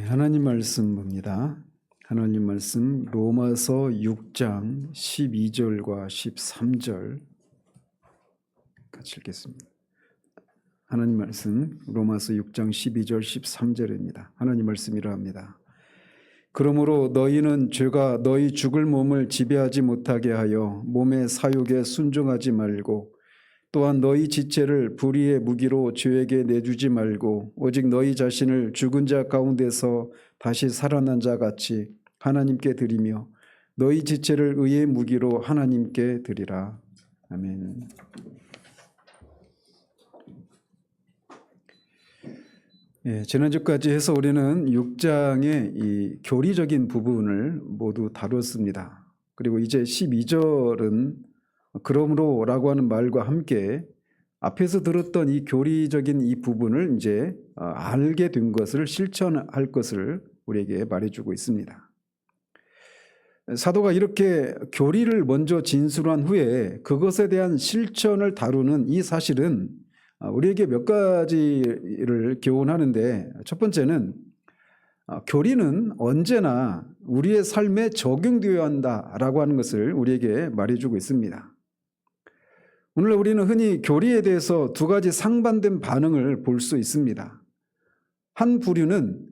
하나님 말씀 봅니다. 하나님 말씀 로마서 6장 12절과 13절 같이 읽겠습니다. 하나님 말씀 로마서 6장 12절 13절입니다. 하나님 말씀 이러합니다. 그러므로 너희는 죄가 너희 죽을 몸을 지배하지 못하게 하여 몸의 사욕에 순종하지 말고 또한 너희 지체를 불의의 무기로 죄에게 내주지 말고 오직 너희 자신을 죽은 자 가운데서 다시 살아난 자 같이 하나님께 드리며 너희 지체를 의의 무기로 하나님께 드리라. 아멘. 지난주까지 해서 우리는 6장의 이 교리적인 부분을 모두 다뤘습니다. 그리고 이제 12절은 그러므로 라고 하는 말과 함께 앞에서 들었던 이 교리적인 이 부분을 이제 알게 된 것을 실천할 것을 우리에게 말해주고 있습니다. 사도가 이렇게 교리를 먼저 진술한 후에 그것에 대한 실천을 다루는 이 사실은 우리에게 몇 가지를 교훈하는데, 첫 번째는 교리는 언제나 우리의 삶에 적용되어야 한다라고 하는 것을 우리에게 말해주고 있습니다. 오늘 우리는 흔히 교리에 대해서 두 가지 상반된 반응을 볼 수 있습니다. 한 부류는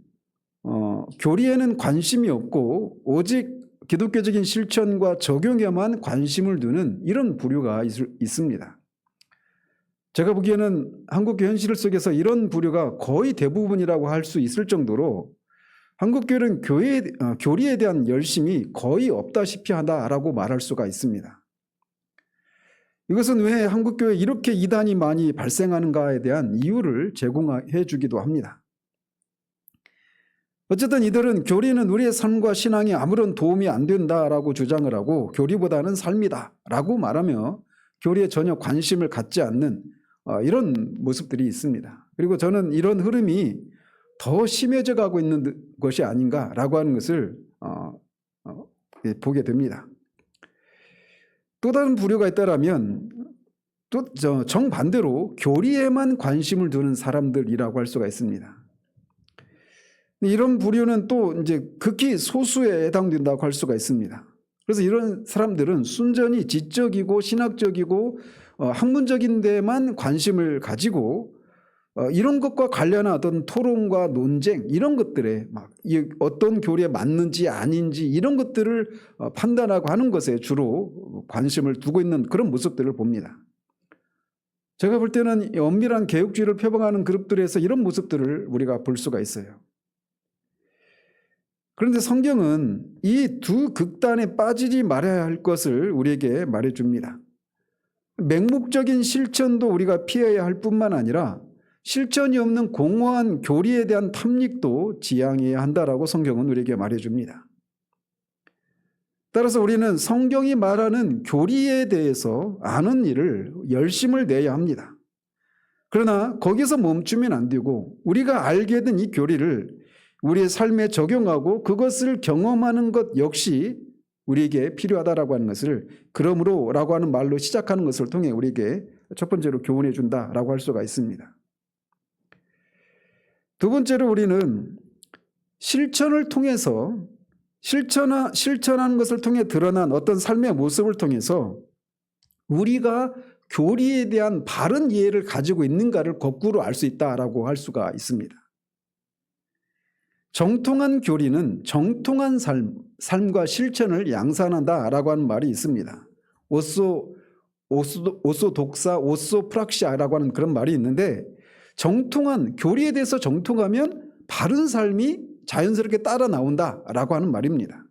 교리에는 관심이 없고 오직 기독교적인 실천과 적용에만 관심을 두는 이런 부류가 있습니다. 제가 보기에는 한국교 현실 속에서 이런 부류가 거의 대부분이라고 할 수 있을 정도로 한국교회는 교리에 대한 열심이 거의 없다시피 하다라고 말할 수가 있습니다. 이것은 왜 한국교회에 이렇게 이단이 많이 발생하는가에 대한 이유를 제공해 주기도 합니다. 어쨌든 이들은 교리는 우리의 삶과 신앙에 아무런 도움이 안 된다라고 주장을 하고 교리보다는 삶이다라고 말하며 교리에 전혀 관심을 갖지 않는 이런 모습들이 있습니다. 그리고 저는 이런 흐름이 더 심해져 가고 있는 것이 아닌가라고 하는 것을 보게 됩니다. 또 다른 부류가 있다라면 또 정반대로 교리에만 관심을 두는 사람들이라고 할 수가 있습니다. 이런 부류는 또 이제 극히 소수에 해당된다고 할 수가 있습니다. 그래서 이런 사람들은 순전히 지적이고 신학적이고 학문적인 데만 관심을 가지고 이런 것과 관련한 어떤 토론과 논쟁 이런 것들에 막 어떤 교리에 맞는지 아닌지 이런 것들을 판단하고 하는 것에 주로 관심을 두고 있는 그런 모습들을 봅니다. 제가 볼 때는 엄밀한 개혁주의를 표방하는 그룹들에서 이런 모습들을 우리가 볼 수가 있어요. 그런데 성경은 이 두 극단에 빠지지 말아야 할 것을 우리에게 말해줍니다. 맹목적인 실천도 우리가 피해야 할 뿐만 아니라 실천이 없는 공허한 교리에 대한 탐닉도 지양해야 한다라고 성경은 우리에게 말해줍니다. 따라서 우리는 성경이 말하는 교리에 대해서 아는 일을 열심을 내야 합니다. 그러나 거기서 멈추면 안 되고 우리가 알게 된 이 교리를 우리의 삶에 적용하고 그것을 경험하는 것 역시 우리에게 필요하다라고 하는 것을 그러므로 라고 하는 말로 시작하는 것을 통해 우리에게 첫 번째로 교훈해 준다라고 할 수가 있습니다. 두 번째로 우리는 실천을 통해서 실천하는 것을 통해 드러난 어떤 삶의 모습을 통해서 우리가 교리에 대한 바른 이해를 가지고 있는가를 거꾸로 알 수 있다라고 할 수가 있습니다. 정통한 교리는 정통한 삶과 실천을 양산한다라고 하는 말이 있습니다. 오소독사 오소프락시아라고 하는 그런 말이 있는데 정통한 교리에 대해서 정통하면 바른 삶이 자연스럽게 따라 나온다라고 하는 말입니다.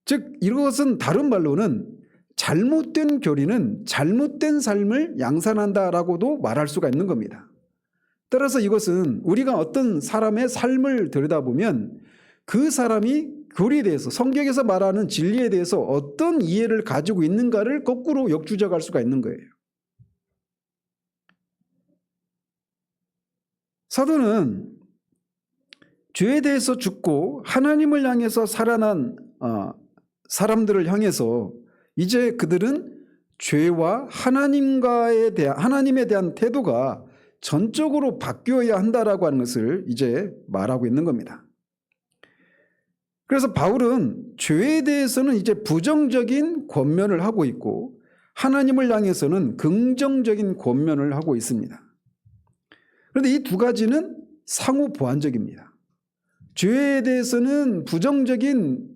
즉 이것은 다른 말로는 잘못된 교리는 잘못된 삶을 양산한다라고도 말할 수가 있는 겁니다. 따라서 이것은 우리가 어떤 사람의 삶을 들여다보면 그 사람이 교리에 대해서 성경에서 말하는 진리에 대해서 어떤 이해를 가지고 있는가를 거꾸로 역추적할 수가 있는 거예요. 사도는 죄에 대해서 죽고 하나님을 향해서 살아난 사람들을 향해서 이제 그들은 죄와 하나님에 대한 태도가 전적으로 바뀌어야 한다라고 하는 것을 이제 말하고 있는 겁니다. 그래서 바울은 죄에 대해서는 이제 부정적인 권면을 하고 있고 하나님을 향해서는 긍정적인 권면을 하고 있습니다. 그런데 이 두 가지는 상호 보완적입니다. 죄에 대해서는 부정적인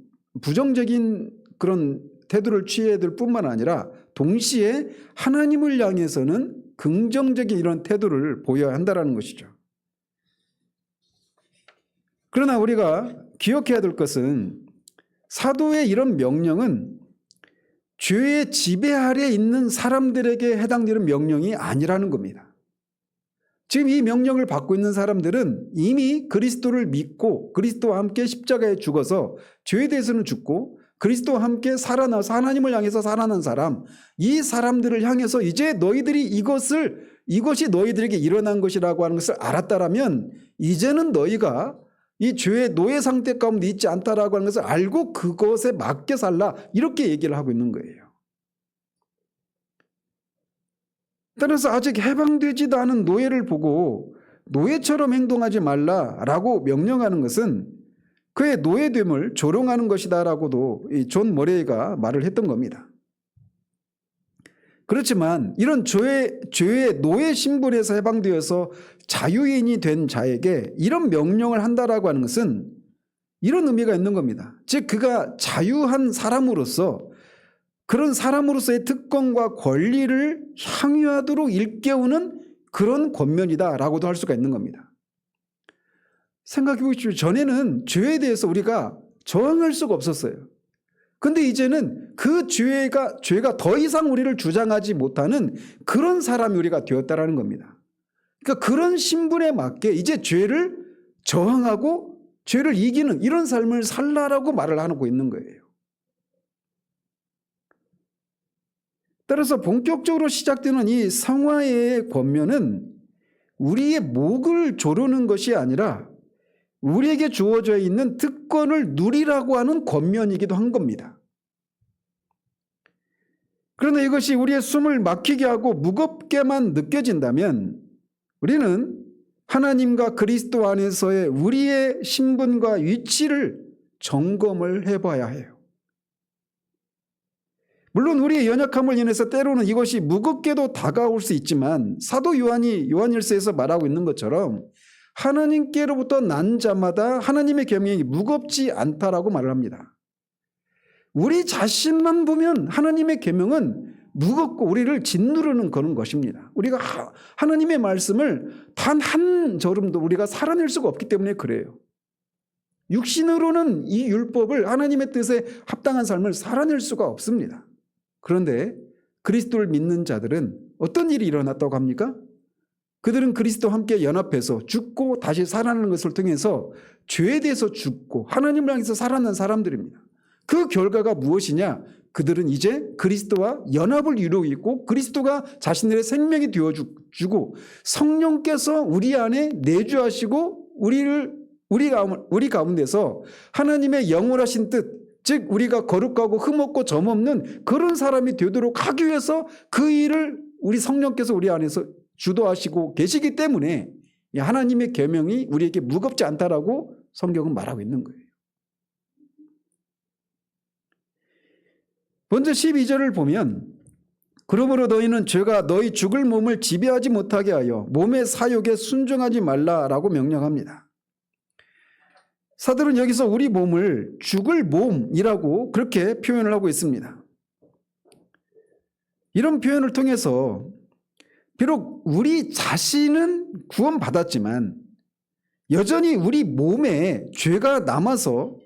그런 태도를 취해야 될 뿐만 아니라 동시에 하나님을 향해서는 긍정적인 이런 태도를 보여야 한다는 것이죠. 그러나 우리가 기억해야 될 것은 사도의 이런 명령은 죄의 지배 아래 있는 사람들에게 해당되는 명령이 아니라는 겁니다. 지금 이 명령을 받고 있는 사람들은 이미 그리스도를 믿고 그리스도와 함께 십자가에 죽어서 죄에 대해서는 죽고 그리스도와 함께 살아나서 하나님을 향해서 살아난 사람, 이 사람들을 향해서 이제 너희들이 이것이 너희들에게 일어난 것이라고 하는 것을 알았다라면 이제는 너희가 이 죄의 노예 상태 가운데 있지 않다라고 하는 것을 알고 그것에 맞게 살라, 이렇게 얘기를 하고 있는 거예요. 따라서 아직 해방되지도 않은 노예를 보고 노예처럼 행동하지 말라라고 명령하는 것은 그의 노예됨을 조롱하는 것이다라고도 이 존 머레이가 말을 했던 겁니다. 그렇지만 이런 죄의 노예 신분에서 해방되어서 자유인이 된 자에게 이런 명령을 한다라고 하는 것은 이런 의미가 있는 겁니다. 즉 그가 자유한 사람으로서 그런 사람으로서의 특권과 권리를 향유하도록 일깨우는 그런 권면이다라고도 할 수가 있는 겁니다. 생각해 보십시오. 전에는 죄에 대해서 우리가 저항할 수가 없었어요. 근데 이제는 그 죄가 더 이상 우리를 주장하지 못하는 그런 사람이 우리가 되었다라는 겁니다. 그러니까 그런 신분에 맞게 이제 죄를 저항하고 죄를 이기는 이런 삶을 살라라고 말을 하고 있는 거예요. 따라서 본격적으로 시작되는 이 성화의 권면은 우리의 목을 조르는 것이 아니라 우리에게 주어져 있는 특권을 누리라고 하는 권면이기도 한 겁니다. 그러나 이것이 우리의 숨을 막히게 하고 무겁게만 느껴진다면 우리는 하나님과 그리스도 안에서의 우리의 신분과 위치를 점검을 해봐야 해요. 물론 우리의 연약함을 인해서 때로는 이것이 무겁게도 다가올 수 있지만 사도 요한이 요한일서에서 말하고 있는 것처럼 하나님께로부터 난 자마다 하나님의 계명이 무겁지 않다라고 말을 합니다. 우리 자신만 보면 하나님의 계명은 무겁고 우리를 짓누르는 그런 것입니다. 우리가 하나님의 말씀을 단 한 걸음도 우리가 살아낼 수가 없기 때문에 그래요. 육신으로는 이 율법을 하나님의 뜻에 합당한 삶을 살아낼 수가 없습니다. 그런데 그리스도를 믿는 자들은 어떤 일이 일어났다고 합니까? 그들은 그리스도와 함께 연합해서 죽고 다시 살아나는 것을 통해서 죄에 대해서 죽고 하나님을 향해서 살아난 사람들입니다. 그 결과가 무엇이냐? 그들은 이제 그리스도와 연합을 이루고 있고 그리스도가 자신들의 생명이 되어주고 성령께서 우리 안에 내주하시고 우리 가운데서 하나님의 영원하신 뜻, 즉 우리가 거룩하고 흠없고 점없는 그런 사람이 되도록 하기 위해서 그 일을 우리 성령께서 우리 안에서 주도하시고 계시기 때문에 하나님의 계명이 우리에게 무겁지 않다라고 성경은 말하고 있는 거예요. 먼저 12절을 보면 그러므로 너희는 죄가 너희 죽을 몸을 지배하지 못하게 하여 몸의 사욕에 순종하지 말라라고 명령합니다. 사도는 여기서 우리 몸을 죽을 몸이라고 그렇게 표현을 하고 있습니다. 이런 표현을 통해서 비록 우리 자신은 구원받았지만 여전히 우리 몸에 죄가 남아서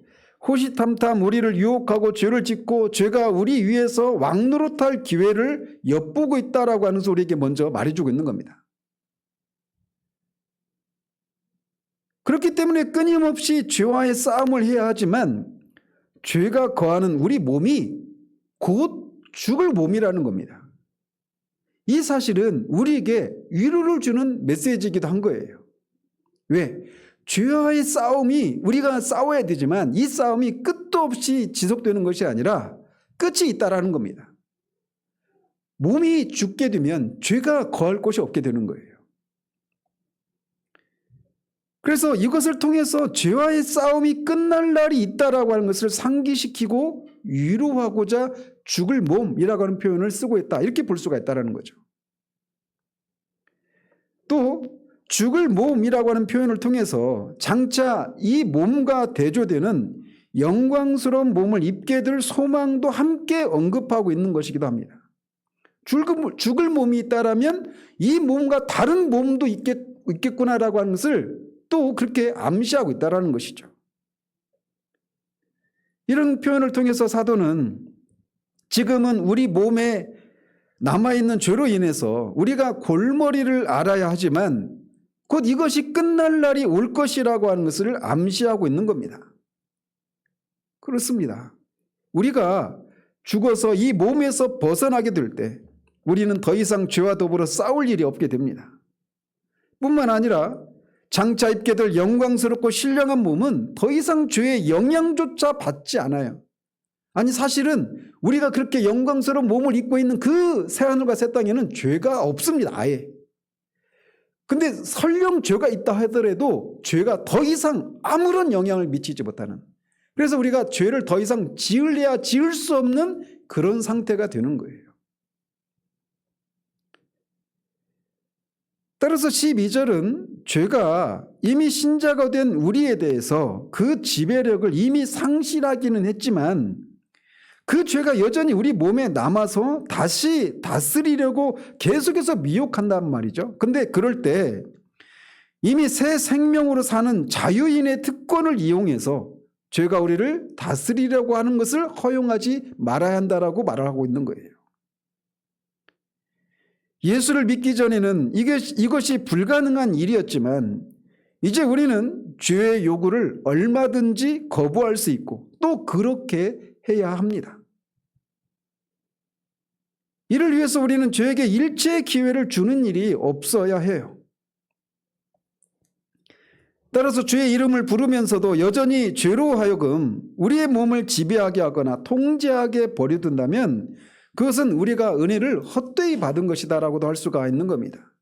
호시탐탐 우리를 유혹하고 죄를 짓고 죄가 우리 위에서 왕노릇할 기회를 엿보고 있다라고 하는 소리에게 먼저 말해주고 있는 겁니다. 그렇기 때문에 끊임없이 죄와의 싸움을 해야 하지만 죄가 거하는 우리 몸이 곧 죽을 몸이라는 겁니다. 이 사실은 우리에게 위로를 주는 메시지이기도 한 거예요. 왜? 죄와의 싸움이 우리가 싸워야 되지만 이 싸움이 끝도 없이 지속되는 것이 아니라 끝이 있다라는 겁니다. 몸이 죽게 되면 죄가 거할 곳이 없게 되는 거예요. 그래서 이것을 통해서 죄와의 싸움이 끝날 날이 있다라고 하는 것을 상기시키고 위로하고자 죽을 몸이라고 하는 표현을 쓰고 있다. 이렇게 볼 수가 있다는 거죠. 또 죽을 몸이라고 하는 표현을 통해서 장차 이 몸과 대조되는 영광스러운 몸을 입게 될 소망도 함께 언급하고 있는 것이기도 합니다. 죽을 몸이 있다라면 이 몸과 다른 몸도 있겠구나라고 하는 것을 또 그렇게 암시하고 있다는 것이죠. 이런 표현을 통해서 사도는 지금은 우리 몸에 남아있는 죄로 인해서 우리가 골머리를 앓아야 하지만 곧 이것이 끝날 날이 올 것이라고 하는 것을 암시하고 있는 겁니다. 그렇습니다. 우리가 죽어서 이 몸에서 벗어나게 될 때 우리는 더 이상 죄와 더불어 싸울 일이 없게 됩니다. 뿐만 아니라 장차 입게 될 영광스럽고 신령한 몸은 더 이상 죄의 영향조차 받지 않아요. 아니 사실은 우리가 그렇게 영광스러운 몸을 입고 있는 그 새하늘과 새 땅에는 죄가 없습니다. 아예. 근데 설령 죄가 있다 하더라도 죄가 더 이상 아무런 영향을 미치지 못하는, 그래서 우리가 죄를 더 이상 지으려야 지을 수 없는 그런 상태가 되는 거예요. 따라서 12절은 죄가 이미 신자가 된 우리에 대해서 그 지배력을 이미 상실하기는 했지만 그 죄가 여전히 우리 몸에 남아서 다시 다스리려고 계속해서 미혹한단 말이죠. 근데 그럴 때 이미 새 생명으로 사는 자유인의 특권을 이용해서 죄가 우리를 다스리려고 하는 것을 허용하지 말아야 한다라고 말을 하고 있는 거예요. 예수를 믿기 전에는 이것이 불가능한 일이었지만 이제 우리는 죄의 요구를 얼마든지 거부할 수 있고 또 그렇게 해야 합니다. 이를 위해서 우리는 죄에게 일체의 기회를 주는 일이 없어야 해요. 따라서 죄의 이름을 부르면서도 여전히 죄로 하여금 우리의 몸을 지배하게 하거나 통제하게 버려둔다면 그것은 우리가 은혜를 헛되이 받은 것이다라고도 할 수가 있는 겁니다.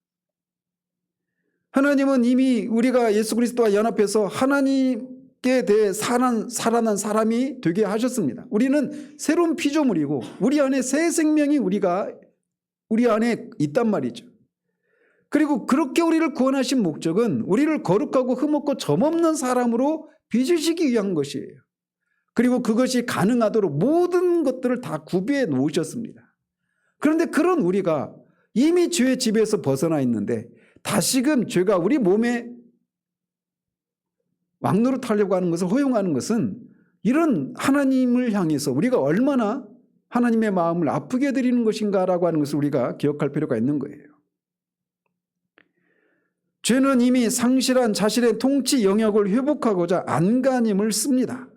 하나님은 이미 우리가 예수 그리스도와 연합해서 하나님께 대해 살아난 사람이 되게 하셨습니다. 우리는 새로운 피조물이고 우리 안에 새 생명이 우리 안에 있단 말이죠. 그리고 그렇게 우리를 구원하신 목적은 우리를 거룩하고 흠없고 점없는 사람으로 빚으시기 위한 것이에요. 그리고 그것이 가능하도록 모든 것들을 다 구비해 놓으셨습니다. 그런데 그런 우리가 이미 죄의 지배에서 벗어나 있는데 다시금 죄가 우리 몸에 왕노릇하려고 하는 것을 허용하는 것은 이런 하나님을 향해서 우리가 얼마나 하나님의 마음을 아프게 드리는 것인가라고 하는 것을 우리가 기억할 필요가 있는 거예요. 죄는 이미 상실한 자신의 통치 영역을 회복하고자 안간힘을 씁니다.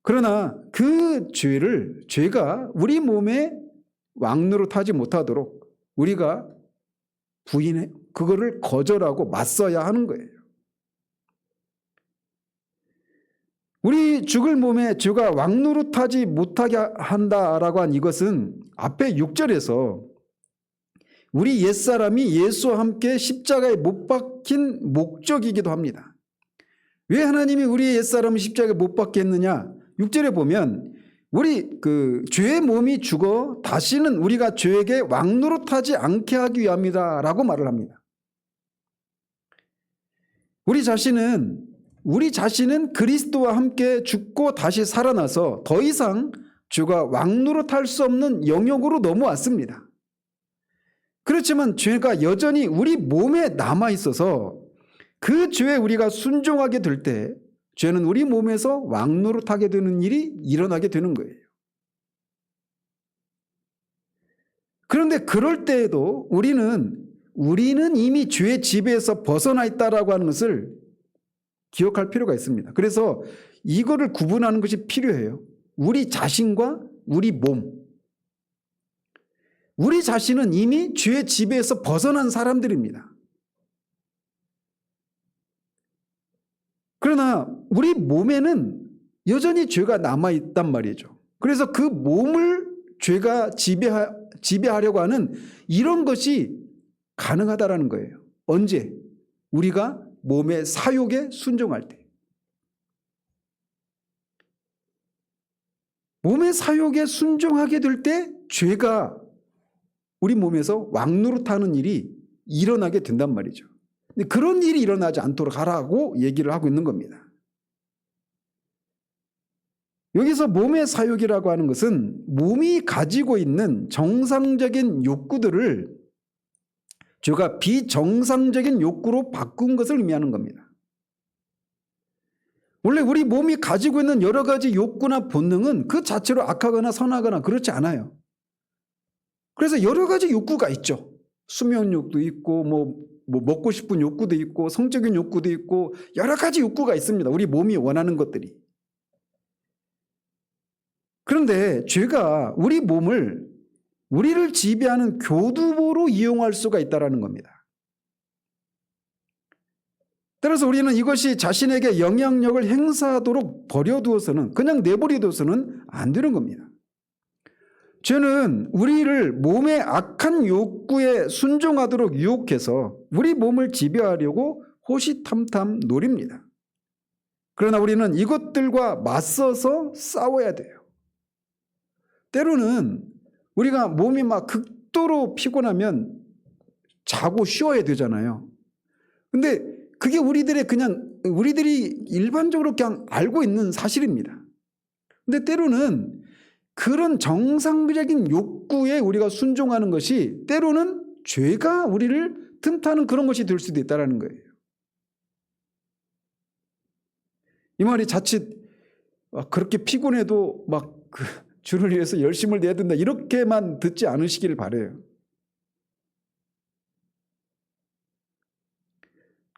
그러나 그 죄가 우리 몸에 왕노릇하지 못하도록 우리가 그거를 거절하고 맞서야 하는 거예요. 우리 죽을 몸에 죄가 왕노릇하지 못하게 한다라고 한 이것은 앞에 6절에서 우리 옛사람이 예수와 함께 십자가에 못 박힌 목적이기도 합니다. 왜 하나님이 우리의 옛사람을 십자가에 못 박게 했느냐? 6절에 보면 우리 죄의 몸이 죽어 다시는 우리가 죄에게 왕노릇하지 않게 하기 위함이다라고 말을 합니다. 우리 자신은 그리스도와 함께 죽고 다시 살아나서 더 이상 죄가 왕노릇할 수 없는 영역으로 넘어왔습니다. 그렇지만 죄가 여전히 우리 몸에 남아 있어서 그 죄에 우리가 순종하게 될 때 죄는 우리 몸에서 왕노릇하게 되는 일이 일어나게 되는 거예요. 그런데 그럴 때에도 우리는 이미 죄의 지배에서 벗어나 있다라고 하는 것을 기억할 필요가 있습니다. 그래서 이거를 구분하는 것이 필요해요. 우리 자신과 우리 몸. 우리 자신은 이미 죄의 지배에서 벗어난 사람들입니다. 그러나 우리 몸에는 여전히 죄가 남아있단 말이죠. 그래서 그 몸을 죄가 지배하려고 하는 이런 것이 가능하다라는 거예요. 언제? 우리가 몸의 사욕에 순종할 때. 몸의 사욕에 순종하게 될 때 죄가 우리 몸에서 왕노릇하는 일이 일어나게 된단 말이죠. 근데 그런 일이 일어나지 않도록 하라고 얘기를 하고 있는 겁니다. 여기서 몸의 사욕이라고 하는 것은 몸이 가지고 있는 정상적인 욕구들을 죄가 비정상적인 욕구로 바꾼 것을 의미하는 겁니다. 원래 우리 몸이 가지고 있는 여러 가지 욕구나 본능은 그 자체로 악하거나 선하거나 그렇지 않아요. 그래서 여러 가지 욕구가 있죠. 수면욕도 있고 뭐 먹고 싶은 욕구도 있고 성적인 욕구도 있고 여러 가지 욕구가 있습니다. 우리 몸이 원하는 것들이. 그런데 죄가 우리 몸을 우리를 지배하는 교두보로 이용할 수가 있다는 겁니다. 따라서 우리는 이것이 자신에게 영향력을 행사하도록 버려두어서는 그냥 내버려둬서는 안 되는 겁니다. 죄는 우리를 몸의 악한 욕구에 순종하도록 유혹해서 우리 몸을 지배하려고 호시탐탐 노립니다. 그러나 우리는 이것들과 맞서서 싸워야 돼요. 때로는 우리가 몸이 막 극도로 피곤하면 자고 쉬어야 되잖아요. 근데 그게 우리들이 일반적으로 그냥 알고 있는 사실입니다. 근데 때로는 그런 정상적인 욕구에 우리가 순종하는 것이 때로는 죄가 우리를 틈타는 그런 것이 될 수도 있다는 거예요. 이 말이 자칫 그렇게 피곤해도 막 주를 위해서 열심을 내야 된다 이렇게만 듣지 않으시길 바라요.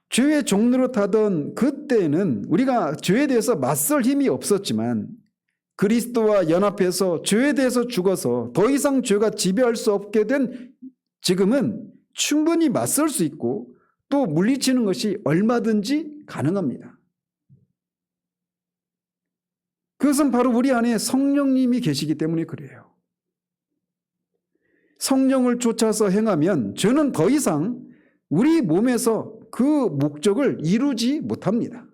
죄의 종노릇하던 그때는 우리가 죄에 대해서 맞설 힘이 없었지만 그리스도와 연합해서 죄에 대해서 죽어서 더 이상 죄가 지배할 수 없게 된 지금은 충분히 맞설 수 있고 또 물리치는 것이 얼마든지 가능합니다. 그것은 바로 우리 안에 성령님이 계시기 때문에 그래요. 성령을 쫓아서 행하면 죄는 더 이상 우리 몸에서 그 목적을 이루지 못합니다.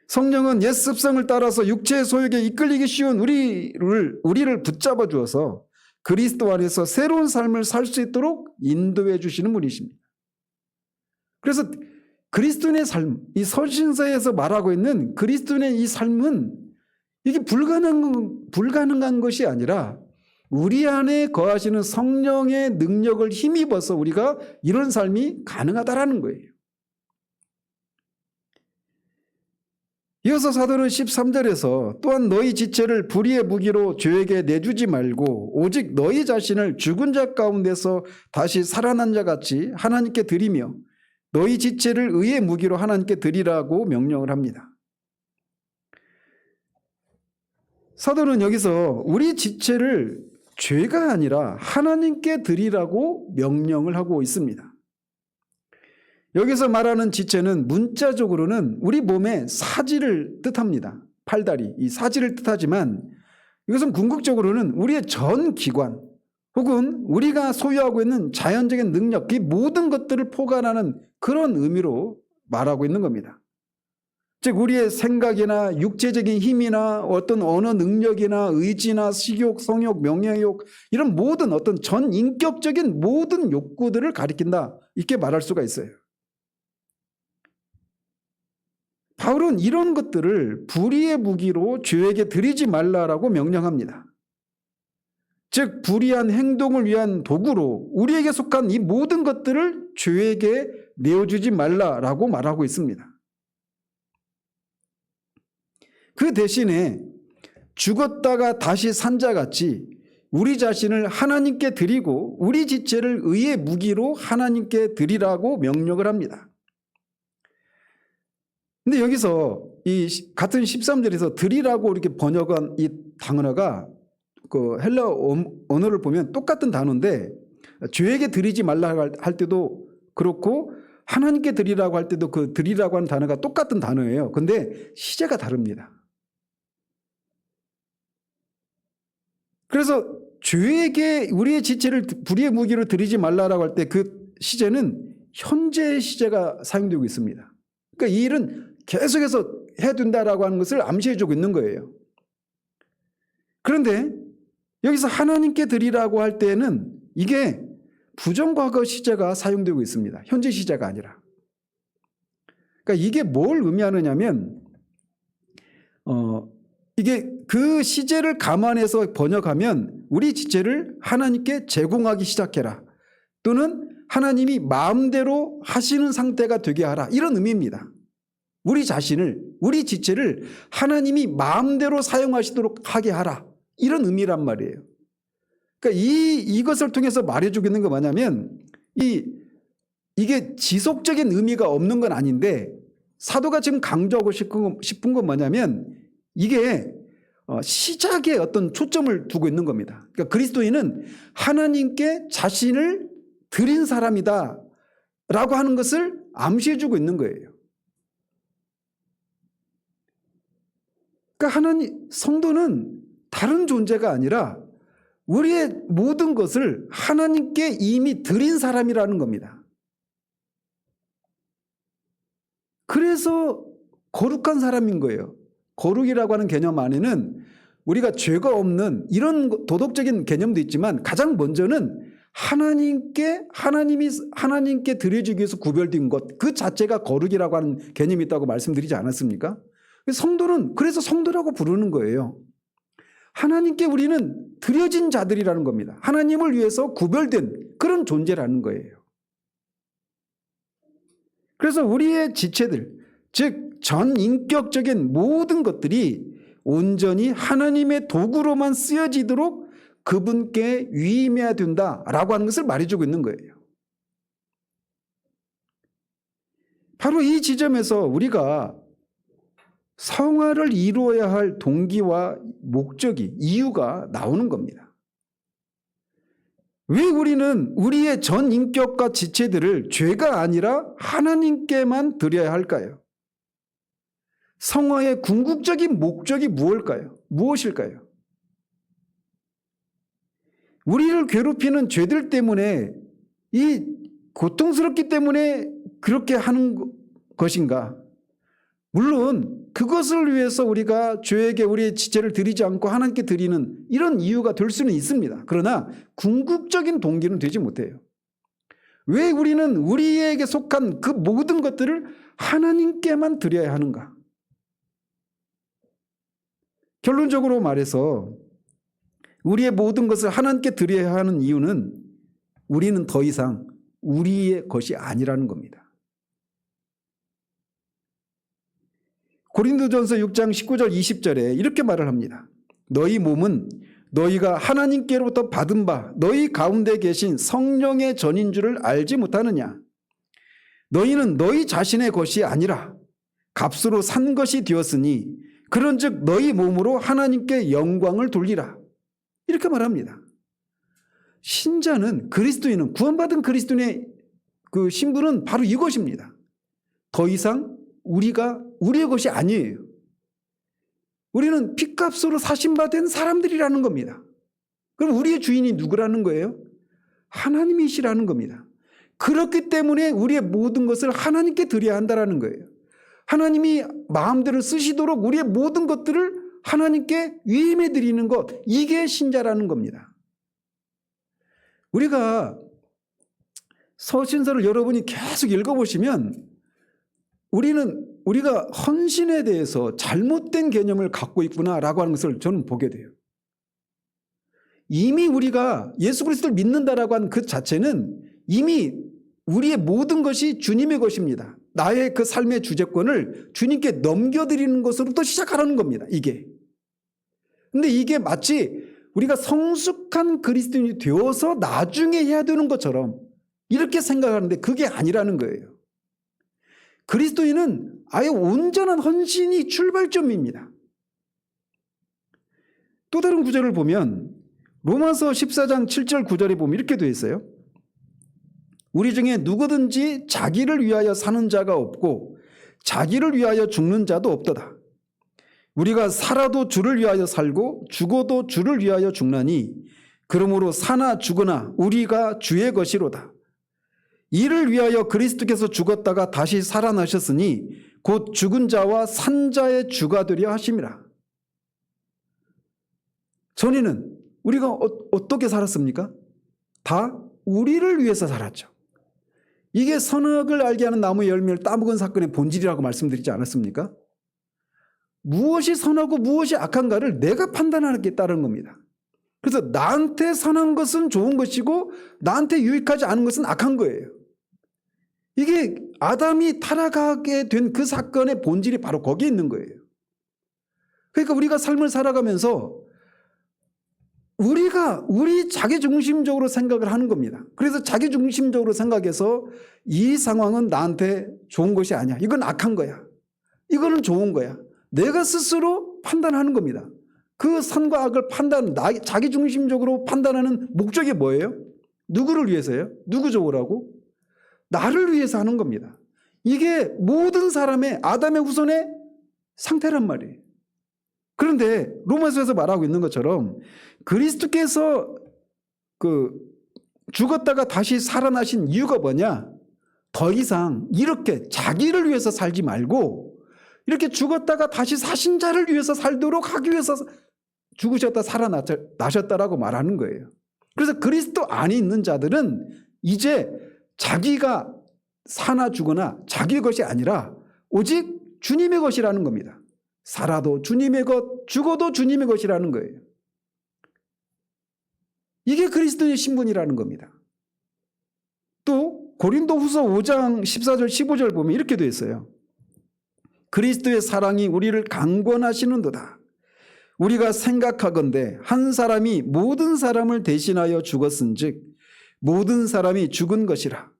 성령은 옛 습성을 따라서 육체의 소욕에 이끌리기 쉬운 우리를 붙잡아 주어서 그리스도 안에서 새로운 삶을 살 수 있도록 인도해 주시는 분이십니다. 그래서 그리스도인의 삶, 이 서신서에서 말하고 있는 그리스도인의 이 삶은 이게 불가능한 것이 아니라 우리 안에 거하시는 성령의 능력을 힘입어서 우리가 이런 삶이 가능하다라는 거예요. 이어서 사도는 13절에서 또한 너희 지체를 불의의 무기로 죄에게 내주지 말고 오직 너희 자신을 죽은 자 가운데서 다시 살아난 자 같이 하나님께 드리며 너희 지체를 의의 무기로 하나님께 드리라고 명령을 합니다. 사도는 여기서 우리 지체를 죄가 아니라 하나님께 드리라고 명령을 하고 있습니다. 여기서 말하는 지체는 문자적으로는 우리 몸의 사지를 뜻합니다. 팔다리, 이 사지를 뜻하지만 이것은 궁극적으로는 우리의 전 기관 혹은 우리가 소유하고 있는 자연적인 능력, 이 모든 것들을 포괄하는 그런 의미로 말하고 있는 겁니다. 즉 우리의 생각이나 육체적인 힘이나 어떤 언어 능력이나 의지나 식욕, 성욕, 명예욕 이런 모든 어떤 전인격적인 모든 욕구들을 가리킨다 이렇게 말할 수가 있어요. 바울은 이런 것들을 불의의 무기로 죄에게 드리지 말라라고 명령합니다. 즉 불의한 행동을 위한 도구로 우리에게 속한 이 모든 것들을 죄에게 내어주지 말라라고 말하고 있습니다. 그 대신에 죽었다가 다시 산 자같이 우리 자신을 하나님께 드리고 우리 지체를 의의 무기로 하나님께 드리라고 명령을 합니다. 근데 여기서 이 같은 13절에서 드리라고 이렇게 번역한 이 단어가 그 헬라 언어를 보면 똑같은 단어인데 죄에게 드리지 말라 할 때도 그렇고 하나님께 드리라고 할 때도 그 드리라고 하는 단어가 똑같은 단어예요. 근데 시제가 다릅니다. 그래서 죄에게 우리의 지체를 불의의 무기로 드리지 말라라고 할 때 그 시제는 현재 시제가 사용되고 있습니다. 그러니까 이 일은 계속해서 해야 된다라고 하는 것을 암시해주고 있는 거예요. 그런데 여기서 하나님께 드리라고 할 때에는 이게 부정과거 시제가 사용되고 있습니다. 현재 시제가 아니라. 그러니까 이게 뭘 의미하느냐면 이게 그 시제를 감안해서 번역하면 우리 지체를 하나님께 제공하기 시작해라, 또는 하나님이 마음대로 하시는 상태가 되게 하라, 이런 의미입니다. 우리 자신을, 우리 지체를 하나님이 마음대로 사용하시도록 하게 하라, 이런 의미란 말이에요. 그러니까 이것을 통해서 말해주고 있는 건 뭐냐면 이게 지속적인 의미가 없는 건 아닌데 사도가 지금 강조하고 싶은 건 뭐냐면 이게 시작에 어떤 초점을 두고 있는 겁니다. 그러니까 그리스도인은 하나님께 자신을 드린 사람이다 라고 하는 것을 암시해주고 있는 거예요. 그러니까 성도는 다른 존재가 아니라 우리의 모든 것을 하나님께 이미 드린 사람이라는 겁니다. 그래서 거룩한 사람인 거예요. 거룩이라고 하는 개념 안에는 우리가 죄가 없는 이런 도덕적인 개념도 있지만 가장 먼저는 하나님께 드려지기 위해서 구별된 것, 그 자체가 거룩이라고 하는 개념이 있다고 말씀드리지 않았습니까? 성도는 그래서 성도라고 부르는 거예요. 하나님께 우리는 드려진 자들이라는 겁니다. 하나님을 위해서 구별된 그런 존재라는 거예요. 그래서 우리의 지체들, 즉 전인격적인 모든 것들이 온전히 하나님의 도구로만 쓰여지도록 그분께 위임해야 된다라고 하는 것을 말해주고 있는 거예요. 바로 이 지점에서 우리가 성화를 이루어야 할 동기와 목적이, 이유가 나오는 겁니다. 왜 우리는 우리의 전 인격과 지체들을 죄가 아니라 하나님께만 드려야 할까요? 성화의 궁극적인 목적이 무엇일까요? 우리를 괴롭히는 죄들 때문에, 이 고통스럽기 때문에 그렇게 하는 것인가? 물론 그것을 위해서 우리가 죄에게 우리의 지체를 드리지 않고 하나님께 드리는 이런 이유가 될 수는 있습니다. 그러나 궁극적인 동기는 되지 못해요. 왜 우리는 우리에게 속한 그 모든 것들을 하나님께만 드려야 하는가? 결론적으로 말해서 우리의 모든 것을 하나님께 드려야 하는 이유는 우리는 더 이상 우리의 것이 아니라는 겁니다. 고린도전서 6장 19절 20절에 이렇게 말을 합니다. 너희 몸은 너희가 하나님께로부터 받은 바 너희 가운데 계신 성령의 전인 줄을 알지 못하느냐? 너희는 너희 자신의 것이 아니라 값으로 산 것이 되었으니 그런즉 너희 몸으로 하나님께 영광을 돌리라. 이렇게 말합니다. 신자는, 그리스도인은, 구원받은 그리스도인의 그 신분은 바로 이것입니다. 더 이상 우리가 우리의 것이 아니에요. 우리는 핏값으로 사신받은 사람들이라는 겁니다. 그럼 우리의 주인이 누구라는 거예요? 하나님이시라는 겁니다. 그렇기 때문에 우리의 모든 것을 하나님께 드려야 한다는 거예요. 하나님이 마음대로 쓰시도록 우리의 모든 것들을 하나님께 위임해 드리는 것, 이게 신자라는 겁니다. 우리가 서신서를 여러분이 계속 읽어보시면 우리가 헌신에 대해서 잘못된 개념을 갖고 있구나라고 하는 것을 저는 보게 돼요. 이미 우리가 예수 그리스도를 믿는다라고 하는 그 자체는 이미 우리의 모든 것이 주님의 것입니다. 나의 그 삶의 주재권을 주님께 넘겨드리는 것으로부터 시작하라는 겁니다. 이게. 근데 이게 마치 우리가 성숙한 그리스도인이 되어서 나중에 해야 되는 것처럼 이렇게 생각하는데 그게 아니라는 거예요. 그리스도인은 아예 온전한 헌신이 출발점입니다. 또 다른 구절을 보면 로마서 14장 7절 9절에 보면 이렇게 되어 있어요. 우리 중에 누구든지 자기를 위하여 사는 자가 없고 자기를 위하여 죽는 자도 없도다. 우리가 살아도 주를 위하여 살고 죽어도 주를 위하여 죽나니 그러므로 사나 죽으나 우리가 주의 것이로다. 이를 위하여 그리스도께서 죽었다가 다시 살아나셨으니 곧 죽은 자와 산 자의 주가 되려 하심이라. 전에는 우리가 어떻게 살았습니까? 다 우리를 위해서 살았죠. 이게 선악을 알게 하는 나무의 열매를 따먹은 사건의 본질이라고 말씀드리지 않았습니까? 무엇이 선하고 무엇이 악한가를 내가 판단하겠다는 겁니다. 그래서 나한테 선한 것은 좋은 것이고 나한테 유익하지 않은 것은 악한 거예요. 이게 아담이 타락하게 된 그 사건의 본질이 바로 거기에 있는 거예요. 그러니까 우리가 삶을 살아가면서 우리 자기중심적으로 생각을 하는 겁니다. 그래서 자기중심적으로 생각해서 이 상황은 나한테 좋은 것이 아니야. 이건 악한 거야. 이거는 좋은 거야. 내가 스스로 판단하는 겁니다. 그 선과 악을 자기중심적으로 판단하는 목적이 뭐예요? 누구를 위해서요? 누구 좋으라고? 나를 위해서 하는 겁니다. 이게 모든 사람의 아담의 후손의 상태란 말이에요. 그런데 로마서에서 말하고 있는 것처럼 그리스도께서 죽었다가 다시 살아나신 이유가 뭐냐? 더 이상 이렇게 자기를 위해서 살지 말고 이렇게 죽었다가 다시 사신 자를 위해서 살도록 하기 위해서 죽으셨다 살아나셨다라고 말하는 거예요. 그래서 그리스도 안에 있는 자들은 이제 자기가 사나 죽거나 자기 것이 아니라 오직 주님의 것이라는 겁니다. 살아도 주님의 것, 죽어도 주님의 것이라는 거예요. 이게 그리스도의 신분이라는 겁니다. 또 고린도후서 5장 14절 15절 보면 이렇게 되어 있어요. 그리스도의 사랑이 우리를 강권하시는도다. 우리가 생각하건대 한 사람이 모든 사람을 대신하여 죽었은즉 모든 사람이 죽은 것이라.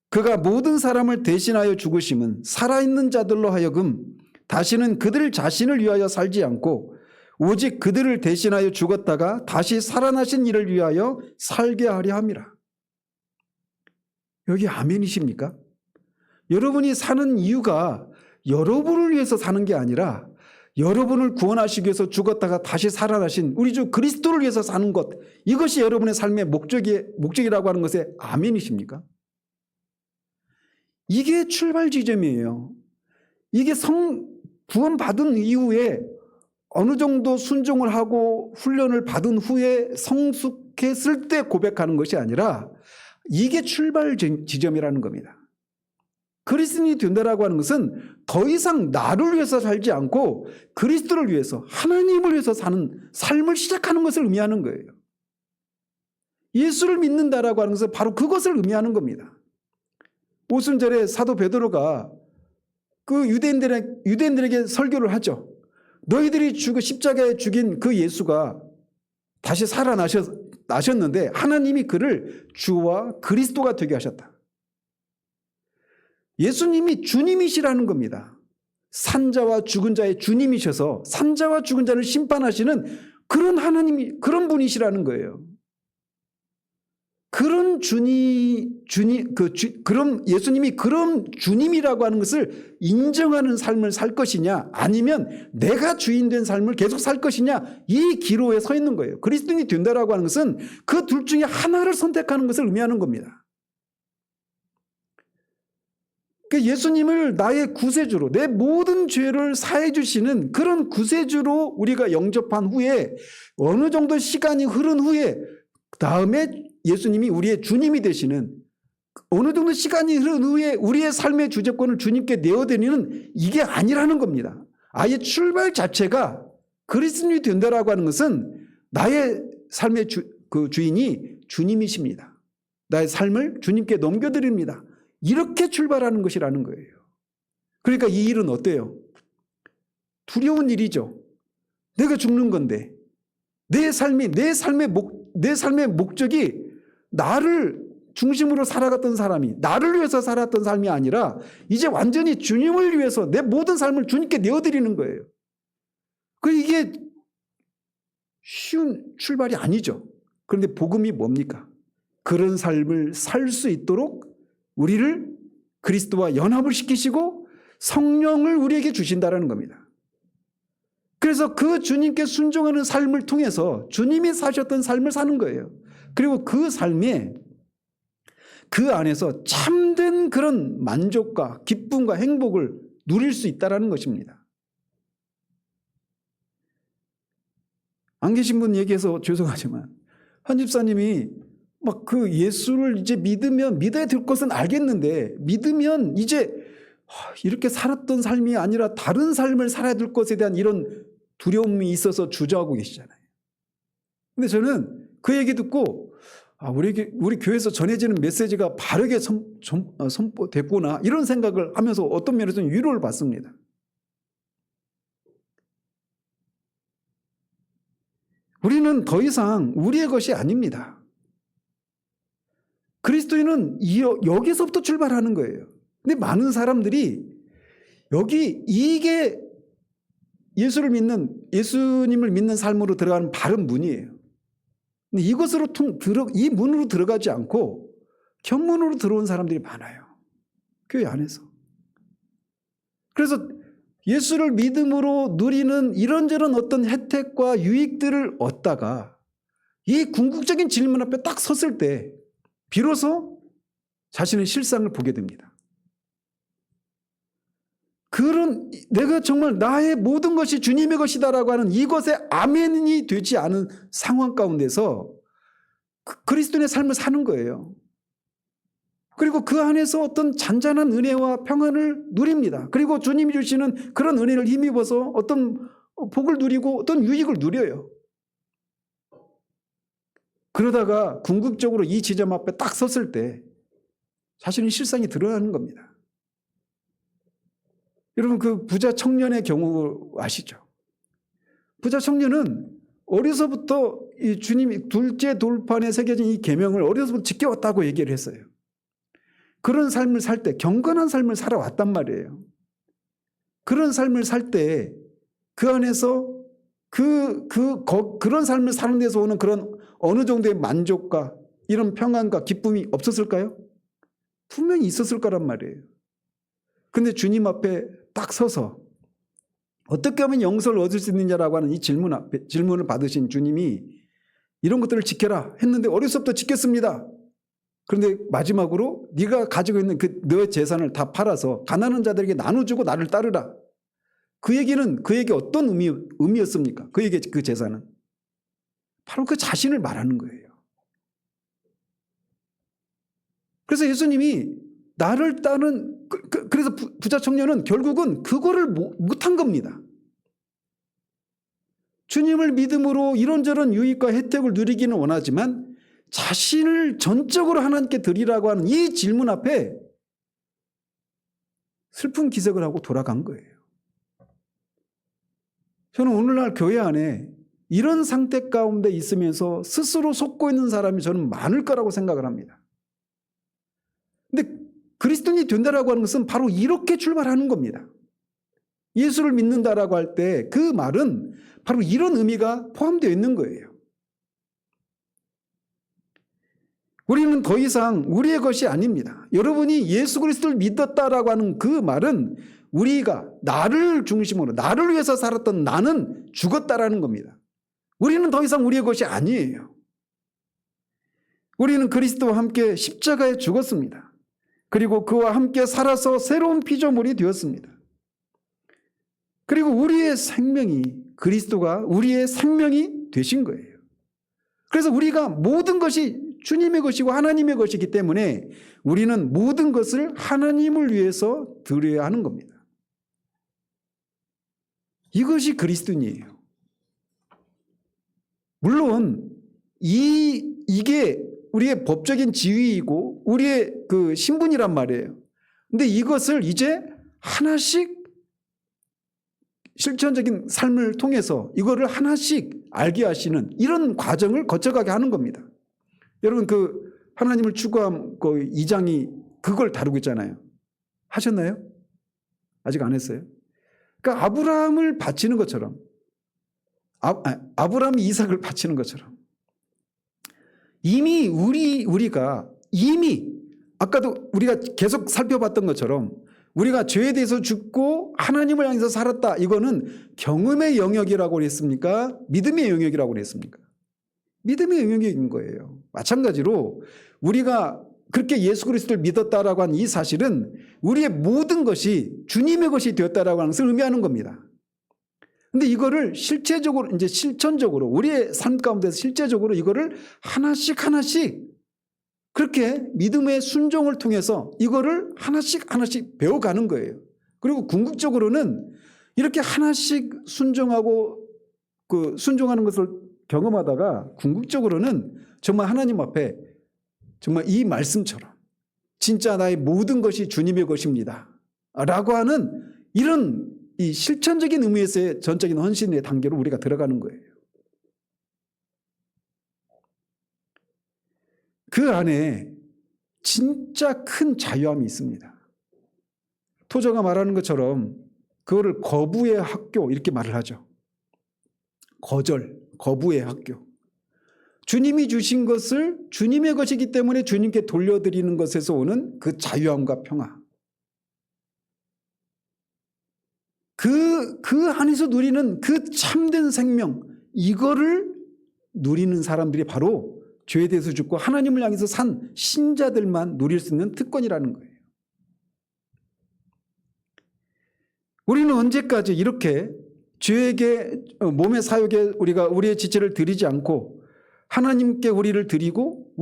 그가 모든 사람을 대신하여 죽으심은 살아있는 자들로 하여금 다시는 그들 자신을 위하여 살지 않고 오직 그들을 대신하여 죽었다가 다시 살아나신 이를 위하여 살게 하려 함이라. 여기 아멘이십니까? 여러분이 사는 이유가 여러분을 위해서 사는 게 아니라 여러분을 구원하시기 위해서 죽었다가 다시 살아나신 우리 주 그리스도를 위해서 사는 것, 이것이 여러분의 삶의 목적이라고 하는 것에 아멘이십니까? 이게 출발 지점이에요. 이게 구원받은 이후에 어느 정도 순종을 하고 훈련을 받은 후에 성숙했을 때 고백하는 것이 아니라 이게 출발 지점이라는 겁니다. 그리스도인이 된다라고 하는 것은 더 이상 나를 위해서 살지 않고 그리스도를 위해서 하나님을 위해서 사는 삶을 시작하는 것을 의미하는 거예요. 예수를 믿는다라고 하는 것은 바로 그것을 의미하는 겁니다. 오순절에 사도 베드로가 그 유대인들에게 설교를 하죠. 너희들이 십자가에 죽인 그 예수가 다시 살아나셨는데 하나님이 그를 주와 그리스도가 되게 하셨다. 예수님이 주님이시라는 겁니다. 산자와 죽은 자의 주님이셔서 산자와 죽은 자를 심판하시는 그런 하나님이, 그런 분이시라는 거예요. 그런 그럼 예수님이 그런 주님이라고 하는 것을 인정하는 삶을 살 것이냐, 아니면 내가 주인 된 삶을 계속 살 것이냐, 이 기로에 서 있는 거예요. 그리스도인이 된다라고 하는 것은 그 둘 중에 하나를 선택하는 것을 의미하는 겁니다. 예수님을 나의 구세주로, 내 모든 죄를 사해 주시는 그런 구세주로 우리가 영접한 후에 어느 정도 시간이 흐른 후에 다음에 예수님이 우리의 주님이 되시는, 어느 정도 시간이 흐른 후에 우리의 삶의 주재권을 주님께 내어드리는, 이게 아니라는 겁니다. 아예 출발 자체가 그리스도인이 된다라고 하는 것은 나의 삶의 주인이 주님이십니다. 나의 삶을 주님께 넘겨드립니다. 이렇게 출발하는 것이라는 거예요. 그러니까 이 일은 어때요? 두려운 일이죠. 내가 죽는 건데 내 삶의 목적이 나를 중심으로 살아갔던 사람이, 나를 위해서 살았던 삶이 아니라 이제 완전히 주님을 위해서 내 모든 삶을 주님께 내어드리는 거예요. 이게 쉬운 출발이 아니죠. 그런데 복음이 뭡니까? 그런 삶을 살 수 있도록 우리를 그리스도와 연합을 시키시고 성령을 우리에게 주신다라는 겁니다. 그래서 그 주님께 순종하는 삶을 통해서 주님이 사셨던 삶을 사는 거예요. 그리고 그 삶에 그 안에서 참된 그런 만족과 기쁨과 행복을 누릴 수 있다는 것입니다. 안 계신 분 얘기해서 죄송하지만 한 집사님이 막 그 예수를 이제 믿으면 믿어야 될 것은 알겠는데 믿으면 이제 이렇게 살았던 삶이 아니라 다른 삶을 살아야 될 것에 대한 이런 두려움이 있어서 주저하고 계시잖아요. 근데 저는 그 얘기 듣고 우리 교회에서 전해지는 메시지가 바르게 선포됐구나 이런 생각을 하면서 어떤 면에서는 위로를 받습니다. 우리는 더 이상 우리의 것이 아닙니다. 그리스도인은 여기서부터 출발하는 거예요. 근데 많은 사람들이 이게 예수님을 믿는 삶으로 들어가는 바른 문이에요. 근데 이 문으로 들어가지 않고 견문으로 들어온 사람들이 많아요. 교회 안에서. 그래서 예수를 믿음으로 누리는 이런저런 어떤 혜택과 유익들을 얻다가 이 궁극적인 질문 앞에 딱 섰을 때 비로소 자신의 실상을 보게 됩니다. 내가 정말 나의 모든 것이 주님의 것이다라고 하는 이것에 아멘이 되지 않은 상황 가운데서 그리스도인의 삶을 사는 거예요. 그리고 그 안에서 어떤 잔잔한 은혜와 평안을 누립니다. 그리고 주님이 주시는 그런 은혜를 힘입어서 어떤 복을 누리고 어떤 유익을 누려요. 그러다가 궁극적으로 이 지점 앞에 딱 섰을 때 자신의 실상이 드러나는 겁니다. 여러분 그 부자 청년의 경우 아시죠? 부자 청년은 어려서부터 이 주님이 둘째 돌판에 새겨진 이 계명을 어려서부터 지켜왔다고 얘기를 했어요. 그런 삶을 살 때 경건한 삶을 살아왔단 말이에요. 그런 삶을 살 때 그 안에서 그런 삶을 사는 데서 오는 그런 어느 정도의 만족과 이런 평안과 기쁨이 없었을까요? 분명히 있었을 거란 말이에요. 근데 주님 앞에 딱 서서 어떻게 하면 영생을 얻을 수 있느냐라고 하는 이 질문을 받으신 주님이 이런 것들을 지켜라 했는데 어려서부터 지켰습니다. 그런데 마지막으로 네가 가지고 있는 너의 재산을 다 팔아서 가난한 자들에게 나눠주고 나를 따르라. 그 얘기는 그에게 어떤 의미였습니까? 그에게 그 재산은 바로 그 자신을 말하는 거예요. 그래서 예수님이 나를 따르는 그래서 부자 청년은 결국은 그거를 못한 겁니다. 주님을 믿음으로 이런저런 유익과 혜택을 누리기는 원하지만 자신을 전적으로 하나님께 드리라고 하는 이 질문 앞에 슬픈 기색을 하고 돌아간 거예요. 저는 오늘날 교회 안에 이런 상태 가운데 있으면서 스스로 속고 있는 사람이 저는 많을 거라고 생각을 합니다. 근데 그리스도인이 된다라고 하는 것은 바로 이렇게 출발하는 겁니다. 예수를 믿는다라고 할 때 그 말은 바로 이런 의미가 포함되어 있는 거예요. 우리는 더 이상 우리의 것이 아닙니다. 여러분이 예수 그리스도를 믿었다라고 하는 그 말은 우리가 나를 중심으로 나를 위해서 살았던 나는 죽었다라는 겁니다. 우리는 더 이상 우리의 것이 아니에요. 우리는 그리스도와 함께 십자가에 죽었습니다. 그리고 그와 함께 살아서 새로운 피조물이 되었습니다. 그리고 우리의 생명이 그리스도가 우리의 생명이 되신 거예요. 그래서 우리가 모든 것이 주님의 것이고 하나님의 것이기 때문에 우리는 모든 것을 하나님을 위해서 드려야 하는 겁니다. 이것이 그리스도인이에요. 물론 이게 우리의 법적인 지위이고 우리의 그 신분이란 말이에요. 근데 이것을 이제 하나씩 실천적인 삶을 통해서 이거를 하나씩 알게 하시는 이런 과정을 거쳐가게 하는 겁니다. 여러분 그 하나님을 추구함 그 2장이 그걸 다루고 있잖아요. 하셨나요? 아직 안 했어요? 그러니까 아브라함을 바치는 것처럼 아브라함이 이삭을 바치는 것처럼 이미 우리가 아까도 우리가 계속 살펴봤던 것처럼 우리가 죄에 대해서 죽고 하나님을 향해서 살았다. 이거는 경험의 영역이라고 그랬습니까? 믿음의 영역이라고 그랬습니까? 믿음의 영역인 거예요. 마찬가지로 우리가 그렇게 예수 그리스도를 믿었다라고 하는 이 사실은 우리의 모든 것이 주님의 것이 되었다라고 하는 것을 의미하는 겁니다. 근데 이거를 실체적으로, 이제 실천적으로, 우리의 삶 가운데서 실제적으로 이거를 하나씩 그렇게 믿음의 순종을 통해서 이거를 하나씩 배워가는 거예요. 그리고 궁극적으로는 이렇게 하나씩 순종하고 순종하는 것을 경험하다가 궁극적으로는 정말 하나님 앞에 정말 이 말씀처럼 진짜 나의 모든 것이 주님의 것입니다 라고 하는 이런 이 실천적인 의미에서의 전적인 헌신의 단계로 우리가 들어가는 거예요. 그 안에 진짜 큰 자유함이 있습니다. 토저가 말하는 것처럼 그거를 거부의 학교 이렇게 말을 하죠. 거부의 학교. 주님이 주신 것을 주님의 것이기 때문에 주님께 돌려드리는 것에서 오는 그 자유함과 평화. 그 안에서 누리는 그 참된 생명, 이거를 누리는 사람들이 바로 죄에 대해서 죽고 하나님을 향해서 산 신자들만 누릴 수 있는 특권이라는 거예요. 우리는 언제까지 이렇게 죄에게 몸의 사욕에 우리가 우리의 지체를 드리지 않고 하나님께 우리를 드리고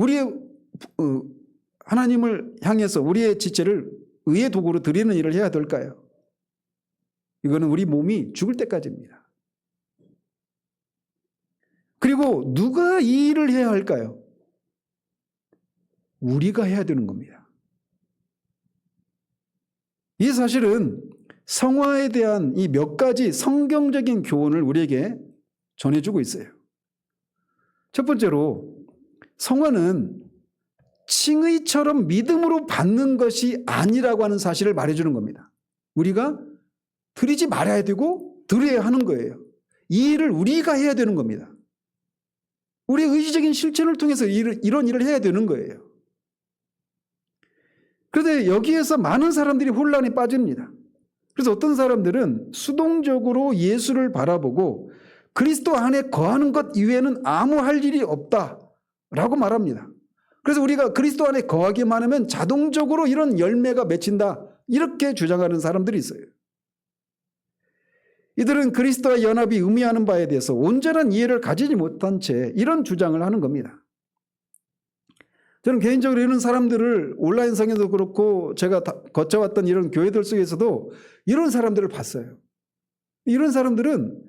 하나님을 향해서 우리의 지체를 의의 도구로 드리는 일을 해야 될까요? 이거는 우리 몸이 죽을 때까지입니다. 그리고 누가 이 일을 해야 할까요? 우리가 해야 되는 겁니다. 이 사실은 성화에 대한 이 몇 가지 성경적인 교훈을 우리에게 전해주고 있어요. 첫 번째로 성화는 칭의처럼 믿음으로 받는 것이 아니라고 하는 사실을 말해주는 겁니다. 우리가 드리지 말아야 되고 드려야 하는 거예요. 이 일을 우리가 해야 되는 겁니다. 우리의 의지적인 실천을 통해서 이런 일을 해야 되는 거예요. 그런데 여기에서 많은 사람들이 혼란에 빠집니다. 그래서 어떤 사람들은 수동적으로 예수를 바라보고 그리스도 안에 거하는 것 이외에는 아무 할 일이 없다라고 말합니다. 그래서 우리가 그리스도 안에 거하기만 하면 자동적으로 이런 열매가 맺힌다, 이렇게 주장하는 사람들이 있어요. 이들은 그리스도와 연합이 의미하는 바에 대해서 온전한 이해를 가지지 못한 채 이런 주장을 하는 겁니다. 저는 개인적으로 이런 사람들을 온라인상에도 그렇고 제가 거쳐왔던 이런 교회들 속에서도 이런 사람들을 봤어요. 이런 사람들은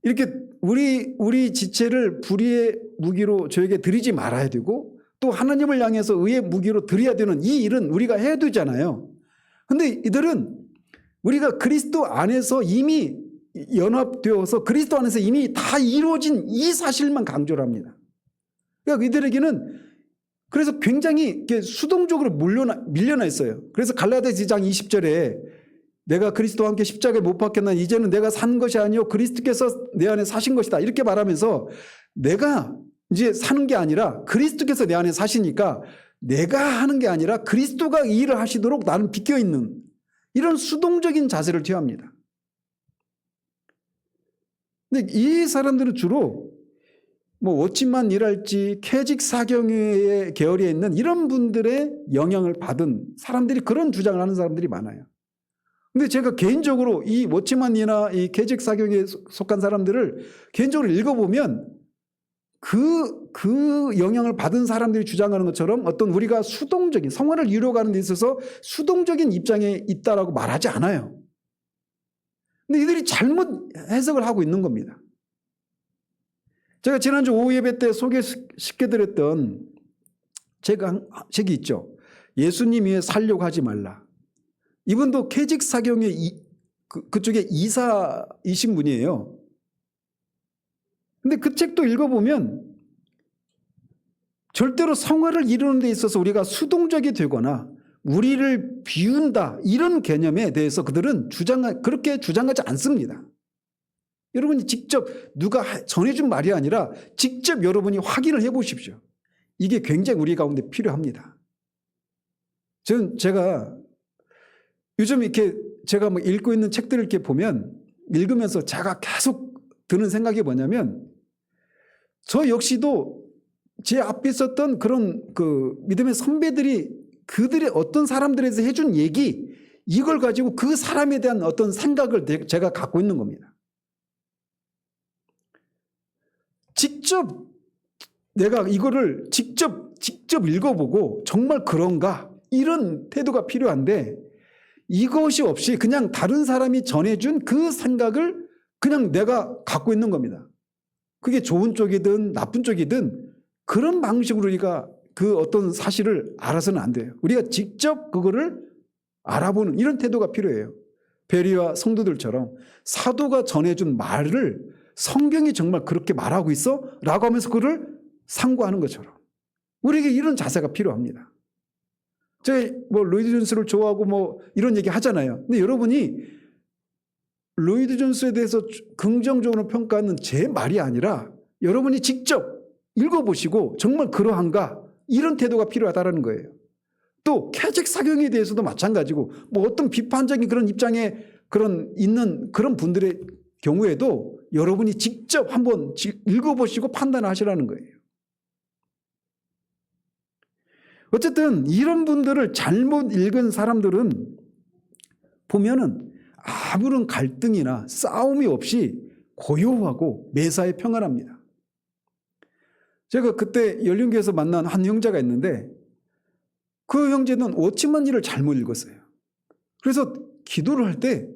이렇게 우리 지체를 불의의 무기로 저에게 드리지 말아야 되고 또 하나님을 향해서 의의 무기로 드려야 되는 이 일은 우리가 해야 되잖아요. 그런데 이들은 우리가 그리스도 안에서 이미 연합되어서 그리스도 안에서 이미 다 이루어진 이 사실만 강조를 합니다. 그러니까 이들에게는 그래서 굉장히 수동적으로 밀려나 있어요. 그래서 갈라디아서 2장 20절에 내가 그리스도와 함께 십자가에 못 박혔나 이제는 내가 사는 것이 아니요 그리스도께서 내 안에 사신 것이다, 이렇게 말하면서 내가 이제 사는 게 아니라 그리스도께서 내 안에 사시니까 내가 하는 게 아니라 그리스도가 이 일을 하시도록 나는 비껴있는 이런 수동적인 자세를 취합니다. 근데 이 사람들은 주로 워치만 일할지 캐직 사경회의 계열에 있는 이런 분들의 영향을 받은 사람들이, 그런 주장을 하는 사람들이 많아요. 근데 제가 개인적으로 이 워치만이나 이 캐직 사경회에 속한 사람들을 개인적으로 읽어보면 그 영향을 받은 사람들이 주장하는 것처럼 어떤 우리가 수동적인 성화를 이루어가는 데 있어서 수동적인 입장에 있다라고 말하지 않아요. 근데 이들이 잘못 해석을 하고 있는 겁니다. 제가 지난주 오후 예배 때 소개시켜드렸던 책이 있죠. 예수님 위해 살려고 하지 말라. 이분도 캐직 사경의 그쪽에 이사이신 분이에요. 근데 그 책도 읽어보면 절대로 성화를 이루는 데 있어서 우리가 수동적이 되거나 우리를 비운다, 이런 개념에 대해서 그들은 그렇게 주장하지 않습니다. 여러분이 직접 누가 전해준 말이 아니라 직접 여러분이 확인을 해보십시오. 이게 굉장히 우리 가운데 필요합니다. 제가 요즘 이렇게 제가 읽고 있는 책들을 이렇게 보면, 읽으면서 제가 계속 드는 생각이 뭐냐면, 저 역시도 제 앞에 있었던 그런 믿음의 선배들이 그들의 어떤 사람들에 대해서 해준 얘기, 이걸 가지고 그 사람에 대한 어떤 생각을 제가 갖고 있는 겁니다. 직접 내가 이거를 직접 읽어보고 정말 그런가, 이런 태도가 필요한데, 이것이 없이 그냥 다른 사람이 전해준 그 생각을 그냥 내가 갖고 있는 겁니다. 그게 좋은 쪽이든 나쁜 쪽이든 그런 방식으로 우리가 그 어떤 사실을 알아서는 안 돼요. 우리가 직접 그거를 알아보는 이런 태도가 필요해요. 베리와 성도들처럼 사도가 전해준 말을 성경이 정말 그렇게 말하고 있어? 라고 하면서 그걸 상고하는 것처럼 우리에게 이런 자세가 필요합니다. 제가 뭐 로이드 존스를 좋아하고 뭐 이런 얘기 하잖아요. 근데 여러분이 로이드 존스에 대해서 긍정적으로 평가하는 제 말이 아니라 여러분이 직접 읽어보시고 정말 그러한가, 이런 태도가 필요하다는 거예요. 또 캐잭 사경에 대해서도 마찬가지고, 뭐 어떤 비판적인 그런 입장에 있는 그런 분들의 경우에도 여러분이 직접 한번 읽어보시고 판단하시라는 거예요. 어쨌든 이런 분들을 잘못 읽은 사람들은 보면은 아무런 갈등이나 싸움이 없이 고요하고 매사에 평안합니다. 제가 그때 열린교회에서 만난 한 형제가 있는데, 그 형제는 워치먼 일을 잘못 읽었어요. 그래서 기도를 할 때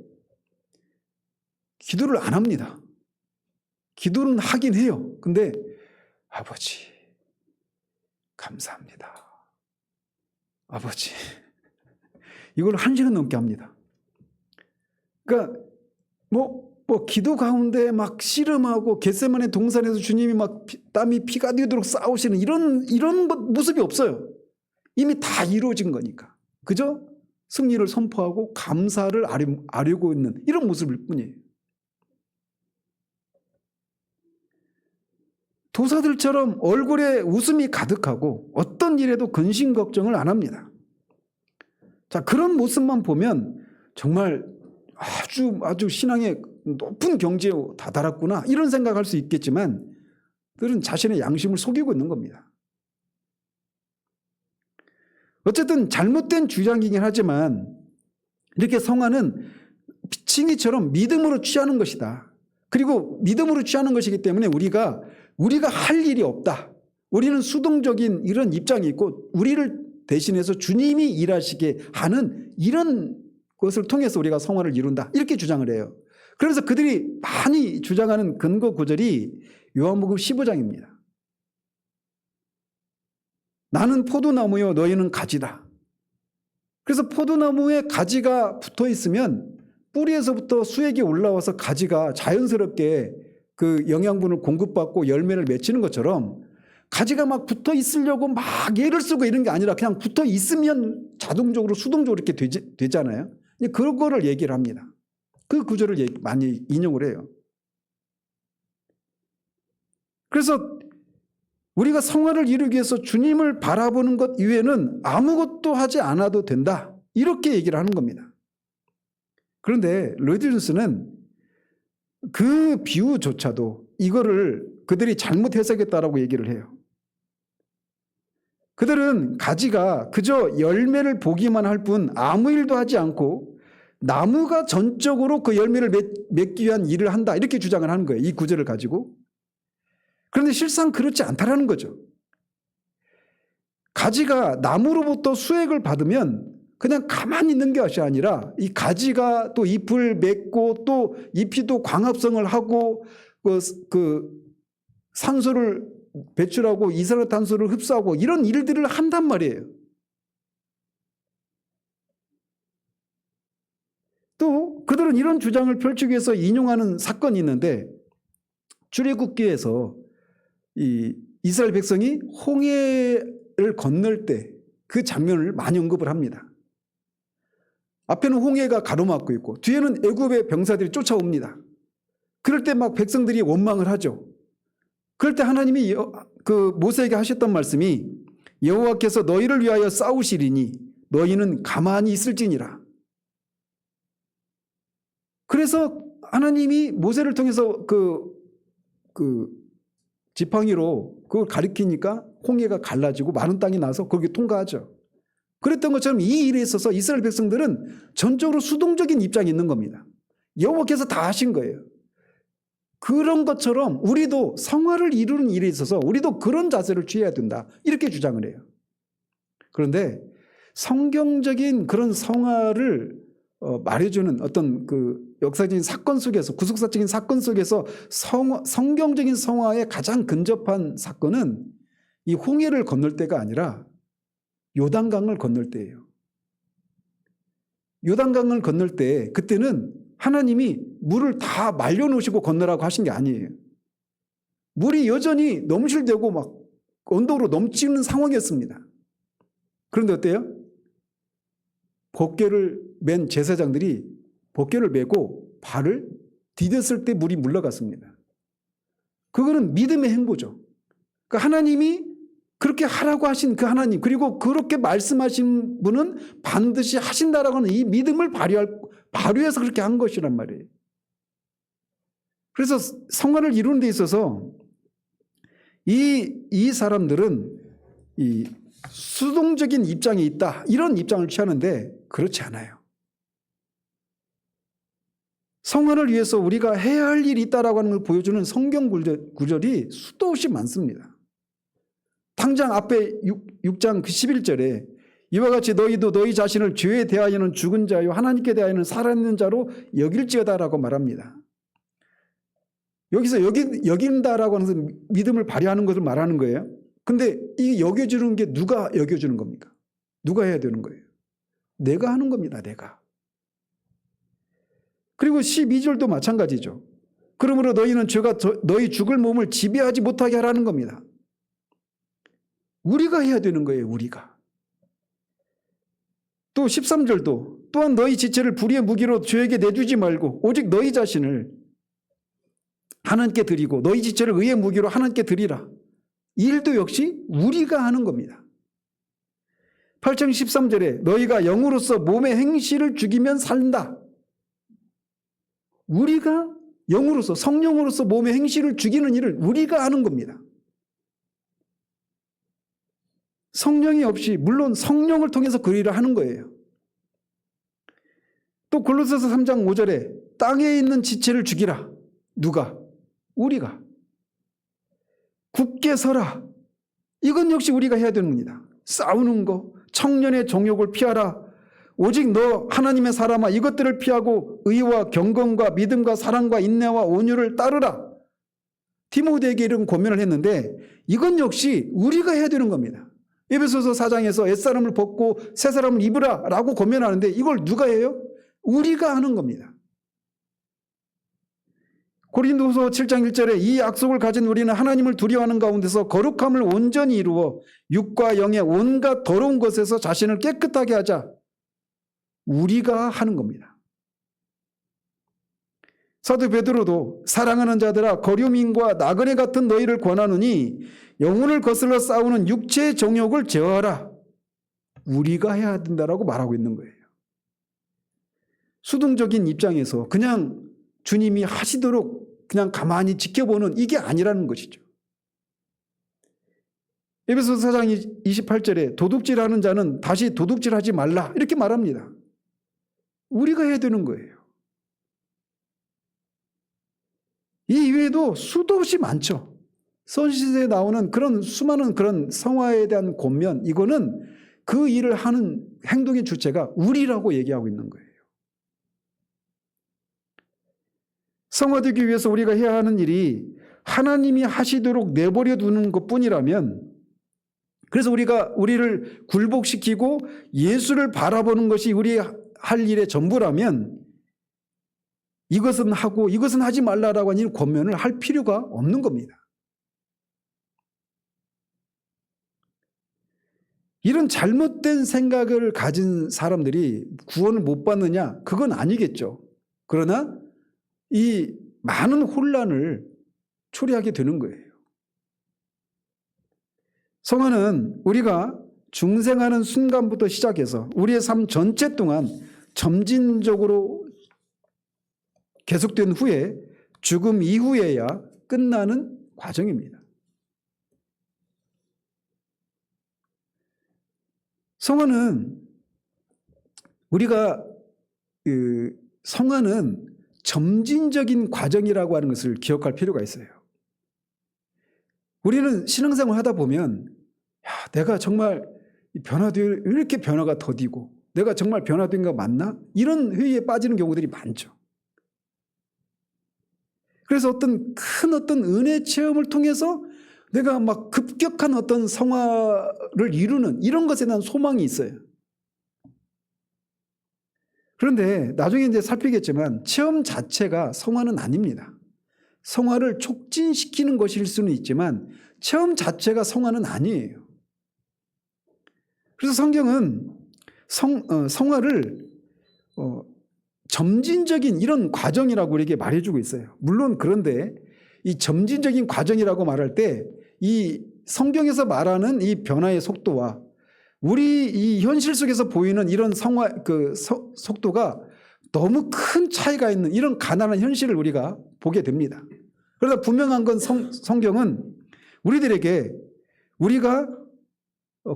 기도를 안 합니다. 기도는 하긴 해요. 근데 아버지 감사합니다. 아버지, 이걸 1시간 넘게 합니다. 그러니까 뭐 기도 가운데 막 씨름하고 겟세마네 동산에서 주님이 막 땀이 피가 되도록 싸우시는 이런 모습이 없어요. 이미 다 이루어진 거니까. 그저 승리를 선포하고 감사를 아뢰고 있는 이런 모습일 뿐이에요. 도사들처럼 얼굴에 웃음이 가득하고 어떤 일에도 근심 걱정을 안 합니다. 자, 그런 모습만 보면 정말 아주 신앙의 높은 경지에 다다랐구나, 이런 생각할 수 있겠지만 그들은 자신의 양심을 속이고 있는 겁니다. 어쨌든 잘못된 주장이긴 하지만 이렇게 성화는 칭의처럼 믿음으로 취하는 것이다. 그리고 믿음으로 취하는 것이기 때문에 우리가 할 일이 없다. 우리는 수동적인 이런 입장이 있고 우리를 대신해서 주님이 일하시게 하는 이런 것을 통해서 우리가 성화를 이룬다, 이렇게 주장을 해요. 그래서 그들이 많이 주장하는 근거 구절이 요한복음 15장입니다. 나는 포도나무요 너희는 가지다. 그래서 포도나무에 가지가 붙어 있으면 뿌리에서부터 수액이 올라와서 가지가 자연스럽게 그 영양분을 공급받고 열매를 맺히는 것처럼, 가지가 막 붙어 있으려고 막 애를 쓰고 이런 게 아니라 그냥 붙어 있으면 자동적으로 수동적으로 이렇게 되잖아요. 그런 거를 얘기를 합니다. 그 구절을 많이 인용을 해요. 그래서 우리가 성화를 이루기 위해서 주님을 바라보는 것 이외에는 아무것도 하지 않아도 된다, 이렇게 얘기를 하는 겁니다. 그런데 로이드 존스는 그 비유조차도 이거를 그들이 잘못 해석했다라고 얘기를 해요. 그들은 가지가 그저 열매를 보기만 할 뿐 아무 일도 하지 않고 나무가 전적으로 그 열매를 맺기 위한 일을 한다, 이렇게 주장을 하는 거예요, 이 구절을 가지고. 그런데 실상 그렇지 않다라는 거죠. 가지가 나무로부터 수액을 받으면 그냥 가만히 있는 것이 아니라 이 가지가 또 잎을 맺고 또 잎이 또 광합성을 하고 그 산소를 배출하고 이산화탄소를 흡수하고 이런 일들을 한단 말이에요. 또 그들은 이런 주장을 펼치기 위해서 인용하는 사건이 있는데, 출애굽기에서 이 이스라엘 백성이 홍해를 건널 때 그 장면을 많이 언급을 합니다. 앞에는 홍해가 가로막고 있고 뒤에는 애굽의 병사들이 쫓아옵니다. 그럴 때 막 백성들이 원망을 하죠. 그럴 때 하나님이 그 모세에게 하셨던 말씀이 여호와께서 너희를 위하여 싸우시리니 너희는 가만히 있을지니라. 그래서 하나님이 모세를 통해서 그 지팡이로 그걸 가리키니까 홍해가 갈라지고 마른 땅이 나서 거기 통과하죠. 그랬던 것처럼 이 일에 있어서 이스라엘 백성들은 전적으로 수동적인 입장이 있는 겁니다. 여호와께서 다 하신 거예요. 그런 것처럼 우리도 성화를 이루는 일에 있어서 우리도 그런 자세를 취해야 된다, 이렇게 주장을 해요. 그런데 성경적인 그런 성화를 말해주는 어떤 그 역사적인 사건 속에서, 구속사적인 사건 속에서 성경적인 성화에 가장 근접한 사건은 이 홍해를 건널 때가 아니라 요단강을 건널 때예요. 요단강을 건널 때 그때는 하나님이 물을 다 말려놓으시고 건너라고 하신 게 아니에요. 물이 여전히 넘실대고 막 언덕으로 넘치는 상황이었습니다. 그런데 어때요? 벗개를 맨 제사장들이 벗개를 메고 발을 디뎠을 때 물이 물러갔습니다. 그거는 믿음의 행보죠. 그러니까 하나님이 그렇게 하라고 하신 그 하나님, 그리고 그렇게 말씀하신 분은 반드시 하신다라고 하는 이 믿음을 발휘해서 그렇게 한 것이란 말이에요. 그래서 성화를 이루는 데 있어서 이 사람들은 이 수동적인 입장에 있다, 이런 입장을 취하는데 그렇지 않아요. 성화를 위해서 우리가 해야 할 일이 있다라고 하는 걸 보여주는 성경 구절이 수도 없이 많습니다. 당장 앞에 6장 11절에 이와 같이 너희도 너희 자신을 죄에 대하여는 죽은 자요 하나님께 대하여는 살아있는 자로 여길지어다라고 말합니다. 여기서 여긴다라고 하는 믿음을 발휘하는 것을 말하는 거예요. 근데 이 여겨주는 게 누가 여겨주는 겁니까? 누가 해야 되는 거예요? 내가 하는 겁니다. 내가. 그리고 12절도 마찬가지죠. 그러므로 너희는 죄가 너희 죽을 몸을 지배하지 못하게 하라는 겁니다. 우리가 해야 되는 거예요. 우리가. 또 13절도 또한 너희 지체를 불의의 무기로 죄에게 내주지 말고 오직 너희 자신을 하나님께 드리고 너희 지체를 의의 무기로 하나님께 드리라. 이 일도 역시 우리가 하는 겁니다. 8장 13절에 너희가 영으로서 몸의 행실을 죽이면 산다. 우리가 영으로서, 성령으로서 몸의 행실을 죽이는 일을 우리가 하는 겁니다. 성령이 없이, 물론 성령을 통해서 그 일을 하는 거예요. 또 골로새서 3장 5절에 땅에 있는 지체를 죽이라. 누가? 우리가. 굳게 서라. 이건 역시 우리가 해야 되는 겁니다. 싸우는 거, 청년의 정욕을 피하라. 오직 너 하나님의 사람아 이것들을 피하고 의와 경건과 믿음과 사랑과 인내와 온유를 따르라. 디모데에게 이런 권면을 했는데 이건 역시 우리가 해야 되는 겁니다. 에베소서 4장에서 옛사람을 벗고 새사람을 입으라 라고 권면하는데 이걸 누가 해요? 우리가 하는 겁니다. 고린도후서 7장 1절에 이 약속을 가진 우리는 하나님을 두려워하는 가운데서 거룩함을 온전히 이루어 육과 영의 온갖 더러운 것에서 자신을 깨끗하게 하자. 우리가 하는 겁니다. 사도 베드로도 사랑하는 자들아 거류민과 나그네 같은 너희를 권하노니 영혼을 거슬러 싸우는 육체의 정욕을 제어하라. 우리가 해야 된다라고 말하고 있는 거예요. 수동적인 입장에서 그냥 주님이 하시도록 그냥 가만히 지켜보는 이게 아니라는 것이죠. 에베소서 4장 28절에 도둑질하는 자는 다시 도둑질하지 말라 이렇게 말합니다. 우리가 해야 되는 거예요. 이 이외에도 수도 없이 많죠. 선지서에 나오는 그런 수많은 그런 성화에 대한 권면, 이거는 그 일을 하는 행동의 주체가 우리라고 얘기하고 있는 거예요. 성화되기 위해서 우리가 해야 하는 일이 하나님이 하시도록 내버려 두는 것뿐이라면, 그래서 우리를 굴복시키고 예수를 바라보는 것이 우리 할 일의 전부라면 이것은 하고 이것은 하지 말라라고 하는 권면을 할 필요가 없는 겁니다. 이런 잘못된 생각을 가진 사람들이 구원을 못 받느냐? 그건 아니겠죠. 그러나 이 많은 혼란을 초래하게 되는 거예요. 성화는 우리가 중생하는 순간부터 시작해서 우리의 삶 전체 동안 점진적으로 계속된 후에 죽음 이후에야 끝나는 과정입니다. 성화는 우리가 성화는 점진적인 과정이라고 하는 것을 기억할 필요가 있어요. 우리는 신앙생활 하다 보면 내가 정말 왜 이렇게 변화가 더디고 내가 정말 변화된 거 맞나? 이런 회의에 빠지는 경우들이 많죠. 그래서 어떤 은혜 체험을 통해서 내가 막 급격한 어떤 성화를 이루는 이런 것에 대한 소망이 있어요. 그런데 나중에 이제 살피겠지만 체험 자체가 성화는 아닙니다. 성화를 촉진시키는 것일 수는 있지만 체험 자체가 성화는 아니에요. 그래서 성경은 성화를 점진적인 이런 과정이라고 우리에게 말해주고 있어요. 물론 그런데 이 점진적인 과정이라고 말할 때 이 성경에서 말하는 이 변화의 속도와 우리 이 현실 속에서 보이는 이런 성화 속도가 너무 큰 차이가 있는 이런 가난한 현실을 우리가 보게 됩니다. 그러나 분명한 건 성경은 우리들에게 우리가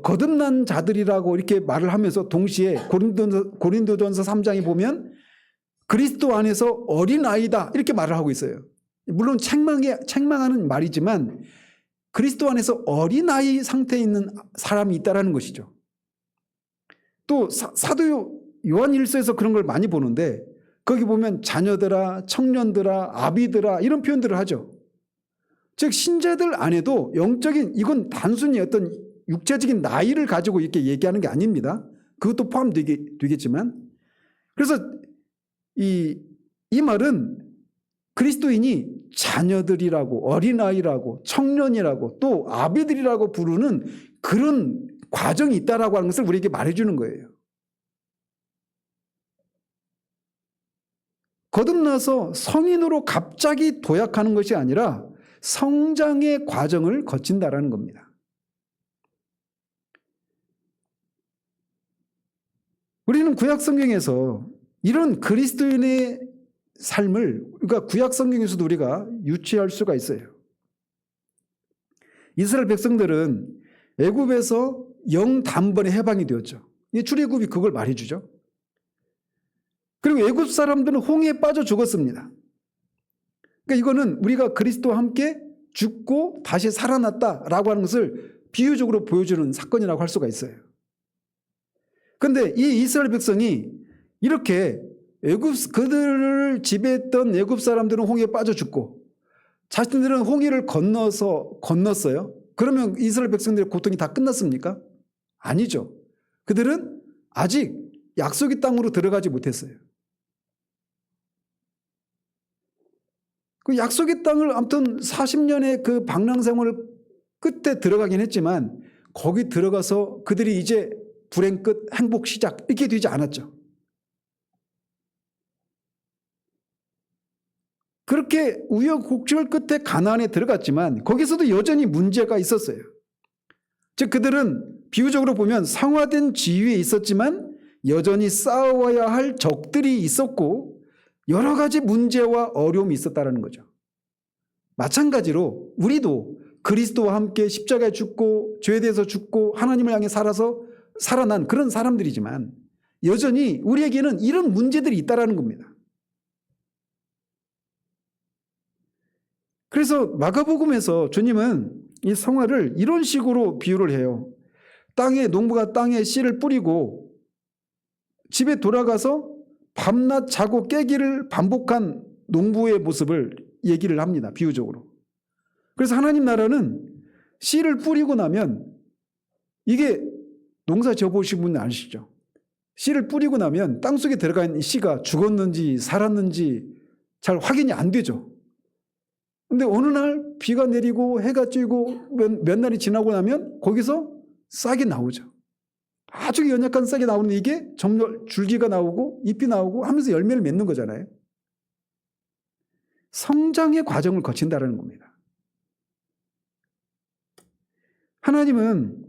거듭난 자들이라고 이렇게 말을 하면서 동시에 고린도전서 3장에 보면 그리스도 안에서 어린아이다 이렇게 말을 하고 있어요. 물론 책망하는 말이지만 그리스도 안에서 어린아이 상태에 있는 사람이 있다는 것이죠. 또 사도 요한일서에서 그런 걸 많이 보는데 거기 보면 자녀들아 청년들아 아비들아 이런 표현들을 하죠. 즉 신자들 안에도 영적인 이건 단순히 어떤 육체적인 나이를 가지고 이렇게 얘기하는 게 아닙니다. 그것도 포함되겠지만 그래서 이 말은 그리스도인이 자녀들이라고 어린아이라고 청년이라고 또 아비들이라고 부르는 그런 과정이 있다라고 하는 것을 우리에게 말해주는 거예요. 거듭나서 성인으로 갑자기 도약하는 것이 아니라 성장의 과정을 거친다라는 겁니다. 우리는 구약 성경에서 이런 그리스도인의 삶을 그러니까 구약 성경에서도 우리가 유추할 수가 있어요. 이스라엘 백성들은 애굽에서 영단번에 해방이 되었죠. 출애굽이 그걸 말해주죠. 그리고 애굽 사람들은 홍해에 빠져 죽었습니다. 그러니까 이거는 우리가 그리스도와 함께 죽고 다시 살아났다라고 하는 것을 비유적으로 보여주는 사건이라고 할 수가 있어요. 그런데 이 이스라엘 백성이 이렇게 그들을 지배했던 애굽 사람들은 홍해에 빠져 죽고 자신들은 홍해를 건넜어요. 그러면 이스라엘 백성들의 고통이 다 끝났습니까? 아니죠. 그들은 아직 약속의 땅으로 들어가지 못했어요. 그 약속의 땅을 아무튼 40년의 그 방랑 생활을 끝에 들어가긴 했지만 거기 들어가서 그들이 이제 불행 끝 행복 시작 이렇게 되지 않았죠. 그렇게 우여곡절 끝에 가나안에 들어갔지만 거기서도 여전히 문제가 있었어요. 즉 그들은 비유적으로 보면 상화된 지위에 있었지만 여전히 싸워야 할 적들이 있었고 여러 가지 문제와 어려움이 있었다는 거죠. 마찬가지로 우리도 그리스도와 함께 십자가에 죽고 죄에 대해서 죽고 하나님을 향해 살아서 살아난 그런 사람들이지만 여전히 우리에게는 이런 문제들이 있다는 겁니다. 그래서 마가복음에서 주님은 이 성화를 이런 식으로 비유를 해요. 농부가 땅에 씨를 뿌리고 집에 돌아가서 밤낮 자고 깨기를 반복한 농부의 모습을 얘기를 합니다. 비유적으로. 그래서 하나님 나라는 씨를 뿌리고 나면 이게 농사 지어보신 분은 아시죠? 씨를 뿌리고 나면 땅속에 들어가 있는 씨가 죽었는지 살았는지 잘 확인이 안 되죠. 근데 어느 날 비가 내리고 해가 찌고 몇 날이 지나고 나면 거기서 싹이 나오죠. 아주 연약한 싹이 나오는데 이게 점점 줄기가 나오고 잎이 나오고 하면서 열매를 맺는 거잖아요. 성장의 과정을 거친다는 겁니다. 하나님은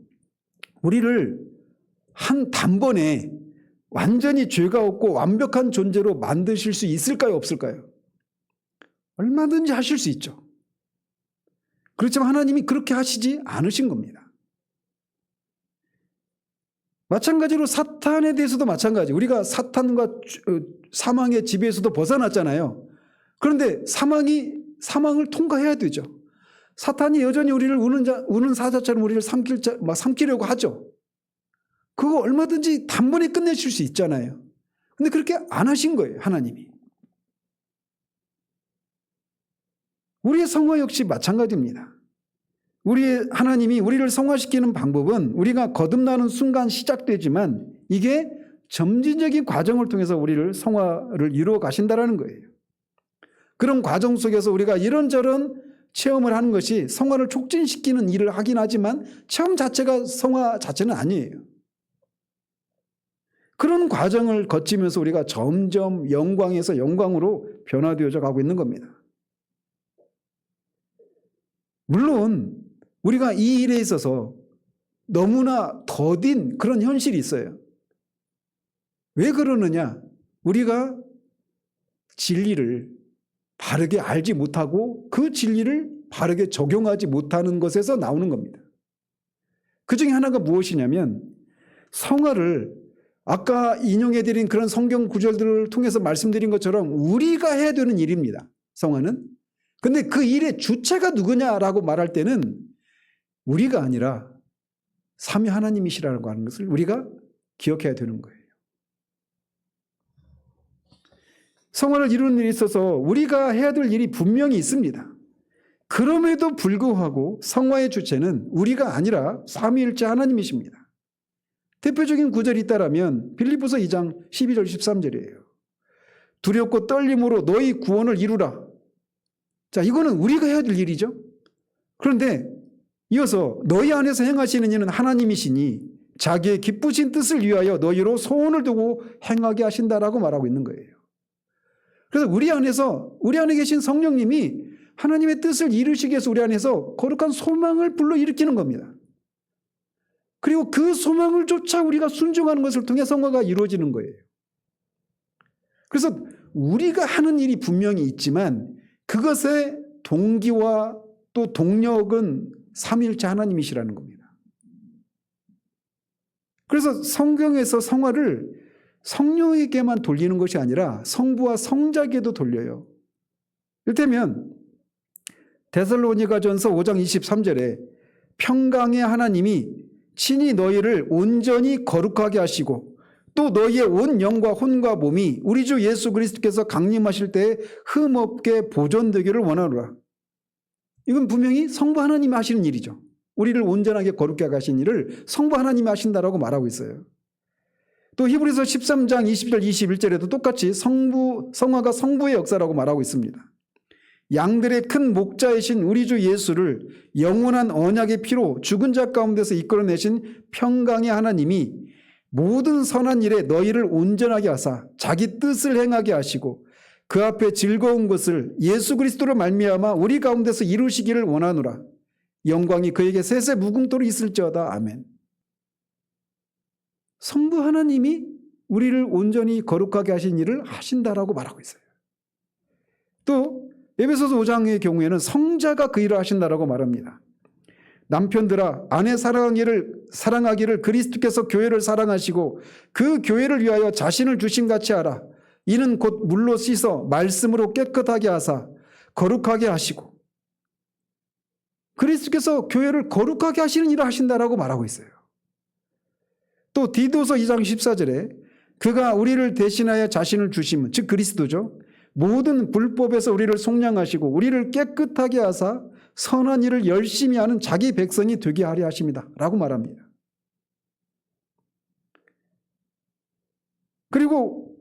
우리를 한 단번에 완전히 죄가 없고 완벽한 존재로 만드실 수 있을까요? 없을까요? 얼마든지 하실 수 있죠. 그렇지만 하나님이 그렇게 하시지 않으신 겁니다. 마찬가지로 사탄에 대해서도 마찬가지. 우리가 사탄과 사망의 지배에서도 벗어났잖아요. 그런데 사망을 통과해야 되죠. 사탄이 여전히 우리를 우는 사자처럼 우리를 삼키려고 하죠. 그거 얼마든지 단번에 끝내실 수 있잖아요. 근데 그렇게 안 하신 거예요, 하나님이. 우리의 성화 역시 마찬가지입니다. 하나님이 우리를 성화시키는 방법은 우리가 거듭나는 순간 시작되지만 이게 점진적인 과정을 통해서 우리를 성화를 이루어 가신다라는 거예요. 그런 과정 속에서 우리가 이런저런 체험을 하는 것이 성화를 촉진시키는 일을 하긴 하지만 체험 자체가 성화 자체는 아니에요. 그런 과정을 거치면서 우리가 점점 영광에서 영광으로 변화되어져 가고 있는 겁니다. 물론 우리가 이 일에 있어서 너무나 더딘 그런 현실이 있어요. 왜 그러느냐? 우리가 진리를 바르게 알지 못하고 그 진리를 바르게 적용하지 못하는 것에서 나오는 겁니다. 그 중에 하나가 무엇이냐면 성화를 아까 인용해드린 그런 성경 구절들을 통해서 말씀드린 것처럼 우리가 해야 되는 일입니다. 성화는. 근데 그 일의 주체가 누구냐라고 말할 때는 우리가 아니라 삼위 하나님이시라고 하는 것을 우리가 기억해야 되는 거예요. 성화를 이루는 일에 있어서 우리가 해야 될 일이 분명히 있습니다. 그럼에도 불구하고 성화의 주체는 우리가 아니라 삼위일체 하나님이십니다. 대표적인 구절이 있다라면 빌립보서 2장 12절 13절이에요. 두렵고 떨림으로 너희 구원을 이루라. 자, 이거는 우리가 해야 될 일이죠. 그런데 이어서 너희 안에서 행하시는 이는 하나님이시니 자기의 기쁘신 뜻을 위하여 너희로 소원을 두고 행하게 하신다라고 말하고 있는 거예요. 그래서 우리 안에 계신 성령님이 하나님의 뜻을 이루시기 위해서 우리 안에서 거룩한 소망을 불러일으키는 겁니다. 그리고 그 소망을 쫓아 우리가 순종하는 것을 통해 성화가 이루어지는 거예요. 그래서 우리가 하는 일이 분명히 있지만 그것의 동기와 또 동력은 삼위일체 하나님이시라는 겁니다. 그래서 성경에서 성화를 성령에게만 돌리는 것이 아니라 성부와 성자에게도 돌려요. 이를테면 데살로니가전서 5장 23절에 평강의 하나님이 친히 너희를 온전히 거룩하게 하시고 또 너희의 온 영과 혼과 몸이 우리 주 예수 그리스도께서 강림하실 때에 흠없게 보존되기를 원하노라. 이건 분명히 성부 하나님이 하시는 일이죠. 우리를 온전하게 거룩하게 하신 일을 성부 하나님이 하신다라고 말하고 있어요. 또 히브리서 13장 20절 21절에도 똑같이 성화가 성부의 역사라고 말하고 있습니다. 양들의 큰 목자이신 우리 주 예수를 영원한 언약의 피로 죽은 자 가운데서 이끌어내신 평강의 하나님이 모든 선한 일에 너희를 온전하게 하사 자기 뜻을 행하게 하시고 그 앞에 즐거운 것을 예수 그리스도로 말미암아 우리 가운데서 이루시기를 원하노라. 영광이 그에게 세세 무궁토록 있을지어다. 아멘. 성부 하나님이 우리를 온전히 거룩하게 하신 일을 하신다라고 말하고 있어요. 또 에베소서 5장의 경우에는 성자가 그 일을 하신다라고 말합니다. 남편들아 아내 사랑하기를 그리스도께서 교회를 사랑하시고 그 교회를 위하여 자신을 주신 같이 하라. 이는 곧 물로 씻어 말씀으로 깨끗하게 하사 거룩하게 하시고 그리스도께서 교회를 거룩하게 하시는 일을 하신다라고 말하고 있어요. 또 디도서 2장 14절에 그가 우리를 대신하여 자신을 주심은 즉 그리스도죠. 모든 불법에서 우리를 속량하시고 우리를 깨끗하게 하사 선한 일을 열심히 하는 자기 백성이 되게 하려 하십니다. 라고 말합니다. 그리고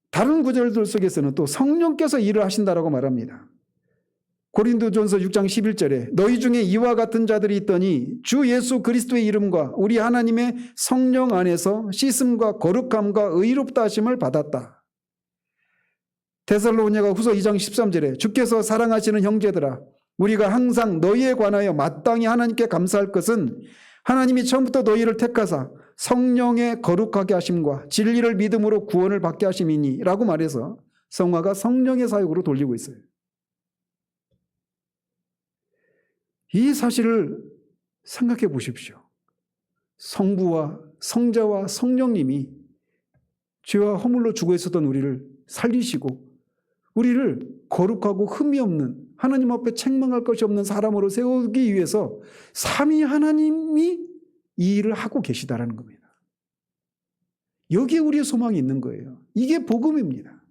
다른 구절들 속에서는 또 성령께서 일을 하신다라고 말합니다. 고린도전서 6장 11절에 너희 중에 이와 같은 자들이 있더니 주 예수 그리스도의 이름과 우리 하나님의 성령 안에서 씻음과 거룩함과 의롭다 하심을 받았다. 데살로니가 후서 2장 13절에 주께서 사랑하시는 형제들아 우리가 항상 너희에 관하여 마땅히 하나님께 감사할 것은 하나님이 처음부터 너희를 택하사 성령의 거룩하게 하심과 진리를 믿음으로 구원을 받게 하심이니 라고 말해서 성화가 성령의 사역으로 돌리고 있어요. 이 사실을 생각해 보십시오. 성부와 성자와 성령님이 죄와 허물로 죽어 있었던 우리를 살리시고 우리를 거룩하고 흠이 없는 하나님 앞에 책망할 것이 없는 사람으로 세우기 위해서 삼위 하나님이 이 일을 하고 계시다라는 겁니다. 여기에 우리의 소망이 있는 거예요. 이게 복음입니다.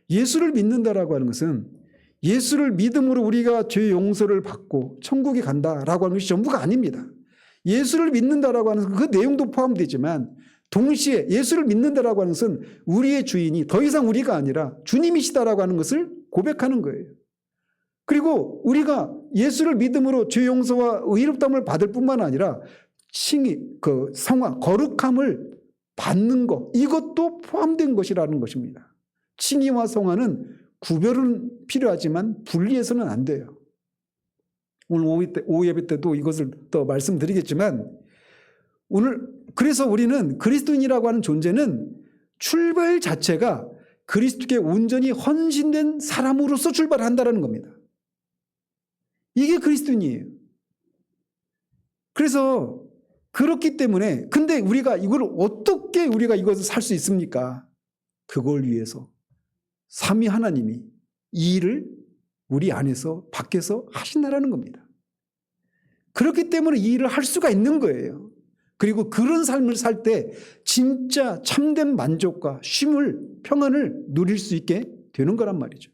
예수를 믿는다라고 하는 것은 예수를 믿음으로 우리가 죄 용서를 받고 천국에 간다라고 하는 것이 전부가 아닙니다. 예수를 믿는다라고 하는 그 내용도 포함되지만 동시에 예수를 믿는다라고 하는 것은 우리의 주인이 더 이상 우리가 아니라 주님이시다라고 하는 것을 고백하는 거예요. 그리고 우리가 예수를 믿음으로 죄 용서와 의롭다함을 받을 뿐만 아니라 칭의, 성화, 거룩함을 받는 것, 이것도 포함된 것이라는 것입니다. 칭의와 성화는 구별은 필요하지만 분리해서는 안 돼요. 오늘 오후 예배 때도 이것을 더 말씀드리겠지만 그래서 우리는 그리스도인이라고 하는 존재는 출발 자체가 그리스도께 온전히 헌신된 사람으로서 출발한다는 겁니다. 이게 그리스도인이에요. 그래서 그렇기 때문에 근데 우리가 이걸 어떻게 우리가 이것을 살 수 있습니까? 그걸 위해서 삼위 하나님이 이 일을 우리 안에서 밖에서 하신다라는 겁니다. 그렇기 때문에 이 일을 할 수가 있는 거예요. 그리고 그런 삶을 살 때 진짜 참된 만족과 쉼을 평안을 누릴 수 있게 되는 거란 말이죠.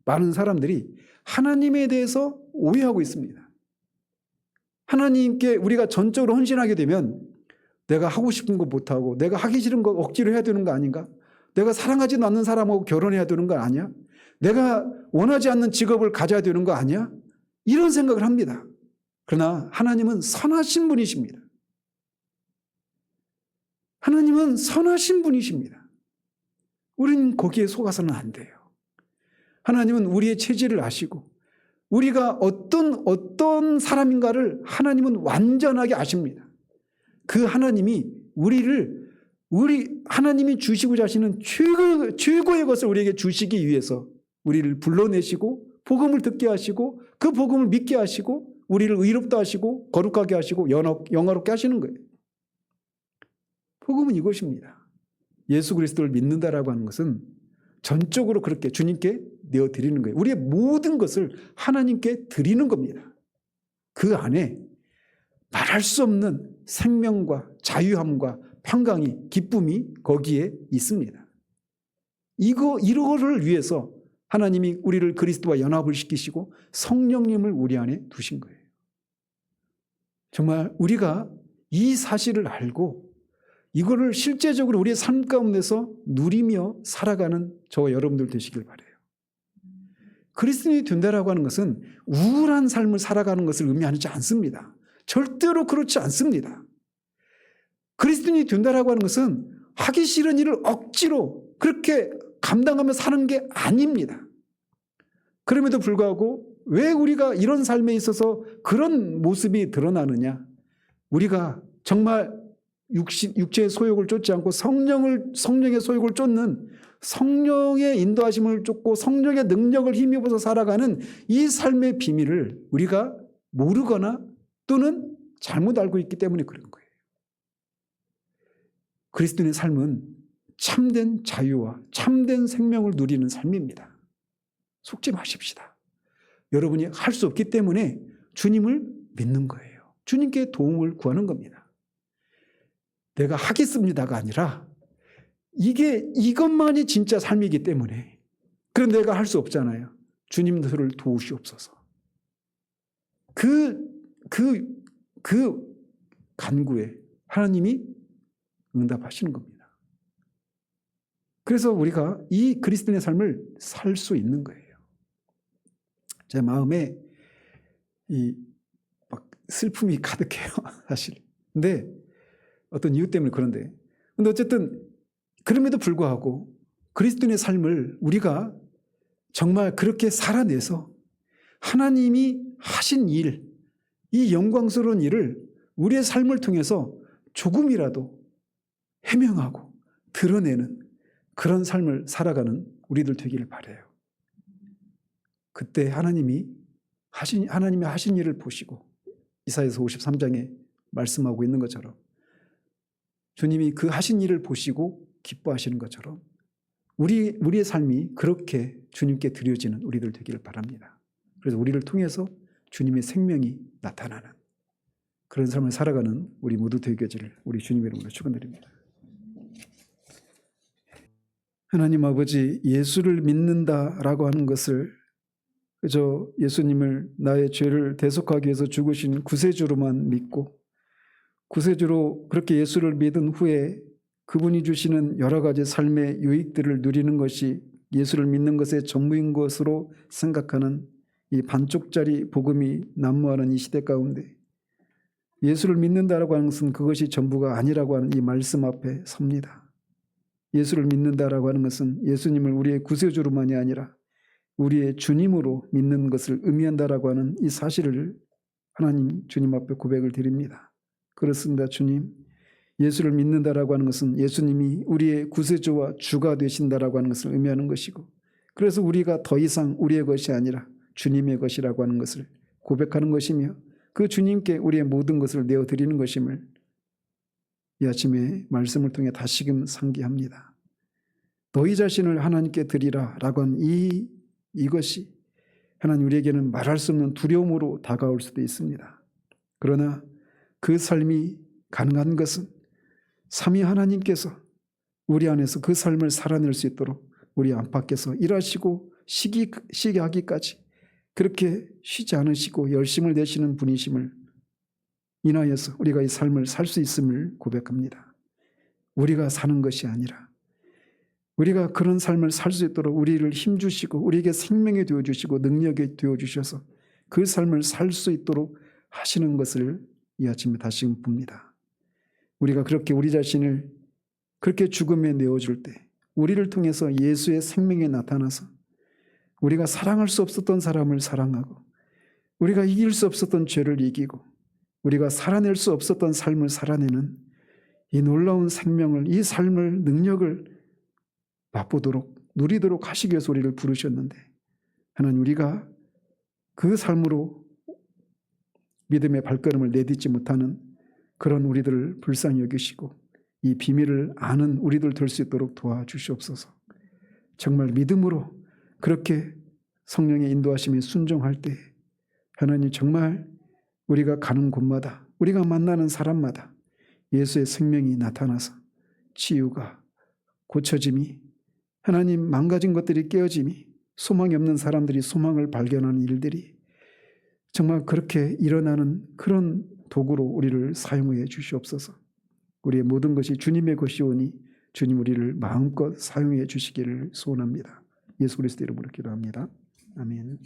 많은 사람들이 하나님에 대해서 오해하고 있습니다. 하나님께 우리가 전적으로 헌신하게 되면 내가 하고 싶은 거 못하고 내가 하기 싫은 거 억지로 해야 되는 거 아닌가? 내가 사랑하지 않는 사람하고 결혼해야 되는 거 아니야? 내가 원하지 않는 직업을 가져야 되는 거 아니야? 이런 생각을 합니다. 그러나 하나님은 선하신 분이십니다. 하나님은 선하신 분이십니다. 우리는 거기에 속아서는 안 돼요. 하나님은 우리의 체질을 아시고 우리가 어떤 사람인가를 하나님은 완전하게 아십니다. 그 하나님이 하나님이 주시고자 하시는 최고의 것을 우리에게 주시기 위해서 우리를 불러내시고 복음을 듣게 하시고 그 복음을 믿게 하시고 우리를 의롭다 하시고 거룩하게 하시고 영화롭게 하시는 거예요. 복음은 이것입니다. 예수 그리스도를 믿는다라고 하는 것은 전적으로 그렇게 주님께 내어드리는 거예요. 우리의 모든 것을 하나님께 드리는 겁니다. 그 안에 말할 수 없는 생명과 자유함과 평강이 기쁨이 거기에 있습니다. 이거를 위해서 하나님이 우리를 그리스도와 연합을 시키시고 성령님을 우리 안에 두신 거예요. 정말 우리가 이 사실을 알고 이거를 실제적으로 우리의 삶 가운데서 누리며 살아가는 저와 여러분들 되시길 바라요. 그리스도인이 된다라고 하는 것은 우울한 삶을 살아가는 것을 의미하지 않습니다. 절대로 그렇지 않습니다. 그리스도인이 된다라고 하는 것은 하기 싫은 일을 억지로 그렇게 감당하며 사는 게 아닙니다. 그럼에도 불구하고 왜 우리가 이런 삶에 있어서 그런 모습이 드러나느냐? 우리가 정말 육체의 소욕을 쫓지 않고 성령의 소욕을 쫓는 성령의 인도하심을 쫓고 성령의 능력을 힘입어서 살아가는 이 삶의 비밀을 우리가 모르거나 또는 잘못 알고 있기 때문에 그런 거예요. 그리스도인의 삶은 참된 자유와 참된 생명을 누리는 삶입니다. 속지 마십시다. 여러분이 할 수 없기 때문에 주님을 믿는 거예요. 주님께 도움을 구하는 겁니다. 내가 하겠습니다가 아니라 이것만이 진짜 삶이기 때문에 그런 내가 할 수 없잖아요. 주님들을 도우시옵소서. 그 간구에 하나님이 응답하시는 겁니다. 그래서 우리가 이 그리스도인의 삶을 살 수 있는 거예요. 제 마음에 막 슬픔이 가득해요, 사실. 근데 어떤 이유 때문에 그런데. 근데 어쨌든 그럼에도 불구하고 그리스도인의 삶을 우리가 정말 그렇게 살아내서 하나님이 하신 일, 이 영광스러운 일을 우리의 삶을 통해서 조금이라도 해명하고 드러내는 그런 삶을 살아가는 우리들 되기를 바라요. 그때 하나님이 하신 일을 보시고 이사야서 53장에 말씀하고 있는 것처럼 주님이 그 하신 일을 보시고 기뻐하시는 것처럼 우리의 삶이 그렇게 주님께 드려지는 우리들 되기를 바랍니다. 그래서 우리를 통해서 주님의 생명이 나타나는 그런 삶을 살아가는 우리 모두 되기를 우리 주님의 이름으로 축원드립니다. 하나님 아버지, 예수를 믿는다라고 하는 것을 그저 예수님을 나의 죄를 대속하기 위해서 죽으신 구세주로만 믿고 구세주로 그렇게 예수를 믿은 후에 그분이 주시는 여러 가지 삶의 유익들을 누리는 것이 예수를 믿는 것의 전부인 것으로 생각하는 이 반쪽짜리 복음이 난무하는 이 시대 가운데 예수를 믿는다라고 하는 것은 그것이 전부가 아니라고 하는 이 말씀 앞에 섭니다. 예수를 믿는다라고 하는 것은 예수님을 우리의 구세주로만이 아니라 우리의 주님으로 믿는 것을 의미한다라고 하는 이 사실을 하나님 주님 앞에 고백을 드립니다. 그렇습니다. 주님, 예수를 믿는다라고 하는 것은 예수님이 우리의 구세주와 주가 되신다라고 하는 것을 의미하는 것이고 그래서 우리가 더 이상 우리의 것이 아니라 주님의 것이라고 하는 것을 고백하는 것이며 그 주님께 우리의 모든 것을 내어드리는 것임을 이 아침에 말씀을 통해 다시금 상기합니다. 너희 자신을 하나님께 드리라 라고 한 이것이 하나님 우리에게는 말할 수 없는 두려움으로 다가올 수도 있습니다. 그러나 그 삶이 가능한 것은 삼위 하나님께서 우리 안에서 그 삶을 살아낼 수 있도록 우리 안팎에서 일하시고 시기하기까지 그렇게 쉬지 않으시고 열심을 내시는 분이심을 인하여서 우리가 이 삶을 살 수 있음을 고백합니다. 우리가 사는 것이 아니라 우리가 그런 삶을 살 수 있도록 우리를 힘주시고 우리에게 생명이 되어주시고 능력이 되어주셔서 그 삶을 살 수 있도록 하시는 것을 이 아침에 다시 봅니다. 우리가 그렇게 우리 자신을 그렇게 죽음에 내어줄 때 우리를 통해서 예수의 생명이 나타나서 우리가 사랑할 수 없었던 사람을 사랑하고 우리가 이길 수 없었던 죄를 이기고 우리가 살아낼 수 없었던 삶을 살아내는 이 놀라운 생명을 이 삶을 능력을 맛보도록 누리도록 하시기 위해서 우리를 부르셨는데 하나님 우리가 그 삶으로 믿음의 발걸음을 내딛지 못하는 그런 우리들을 불쌍히 여기시고 이 비밀을 아는 우리들 될 수 있도록 도와주시옵소서. 정말 믿음으로 그렇게 성령의 인도하심에 순종할 때 하나님 정말 우리가 가는 곳마다 우리가 만나는 사람마다 예수의 생명이 나타나서 치유가 고쳐짐이 하나님 망가진 것들이 깨어짐이 소망이 없는 사람들이 소망을 발견하는 일들이 정말 그렇게 일어나는 그런 도구로 우리를 사용해 주시옵소서. 우리의 모든 것이 주님의 것이오니 주님 우리를 마음껏 사용해 주시기를 소원합니다. 예수 그리스도 이름으로 기도합니다. 아멘.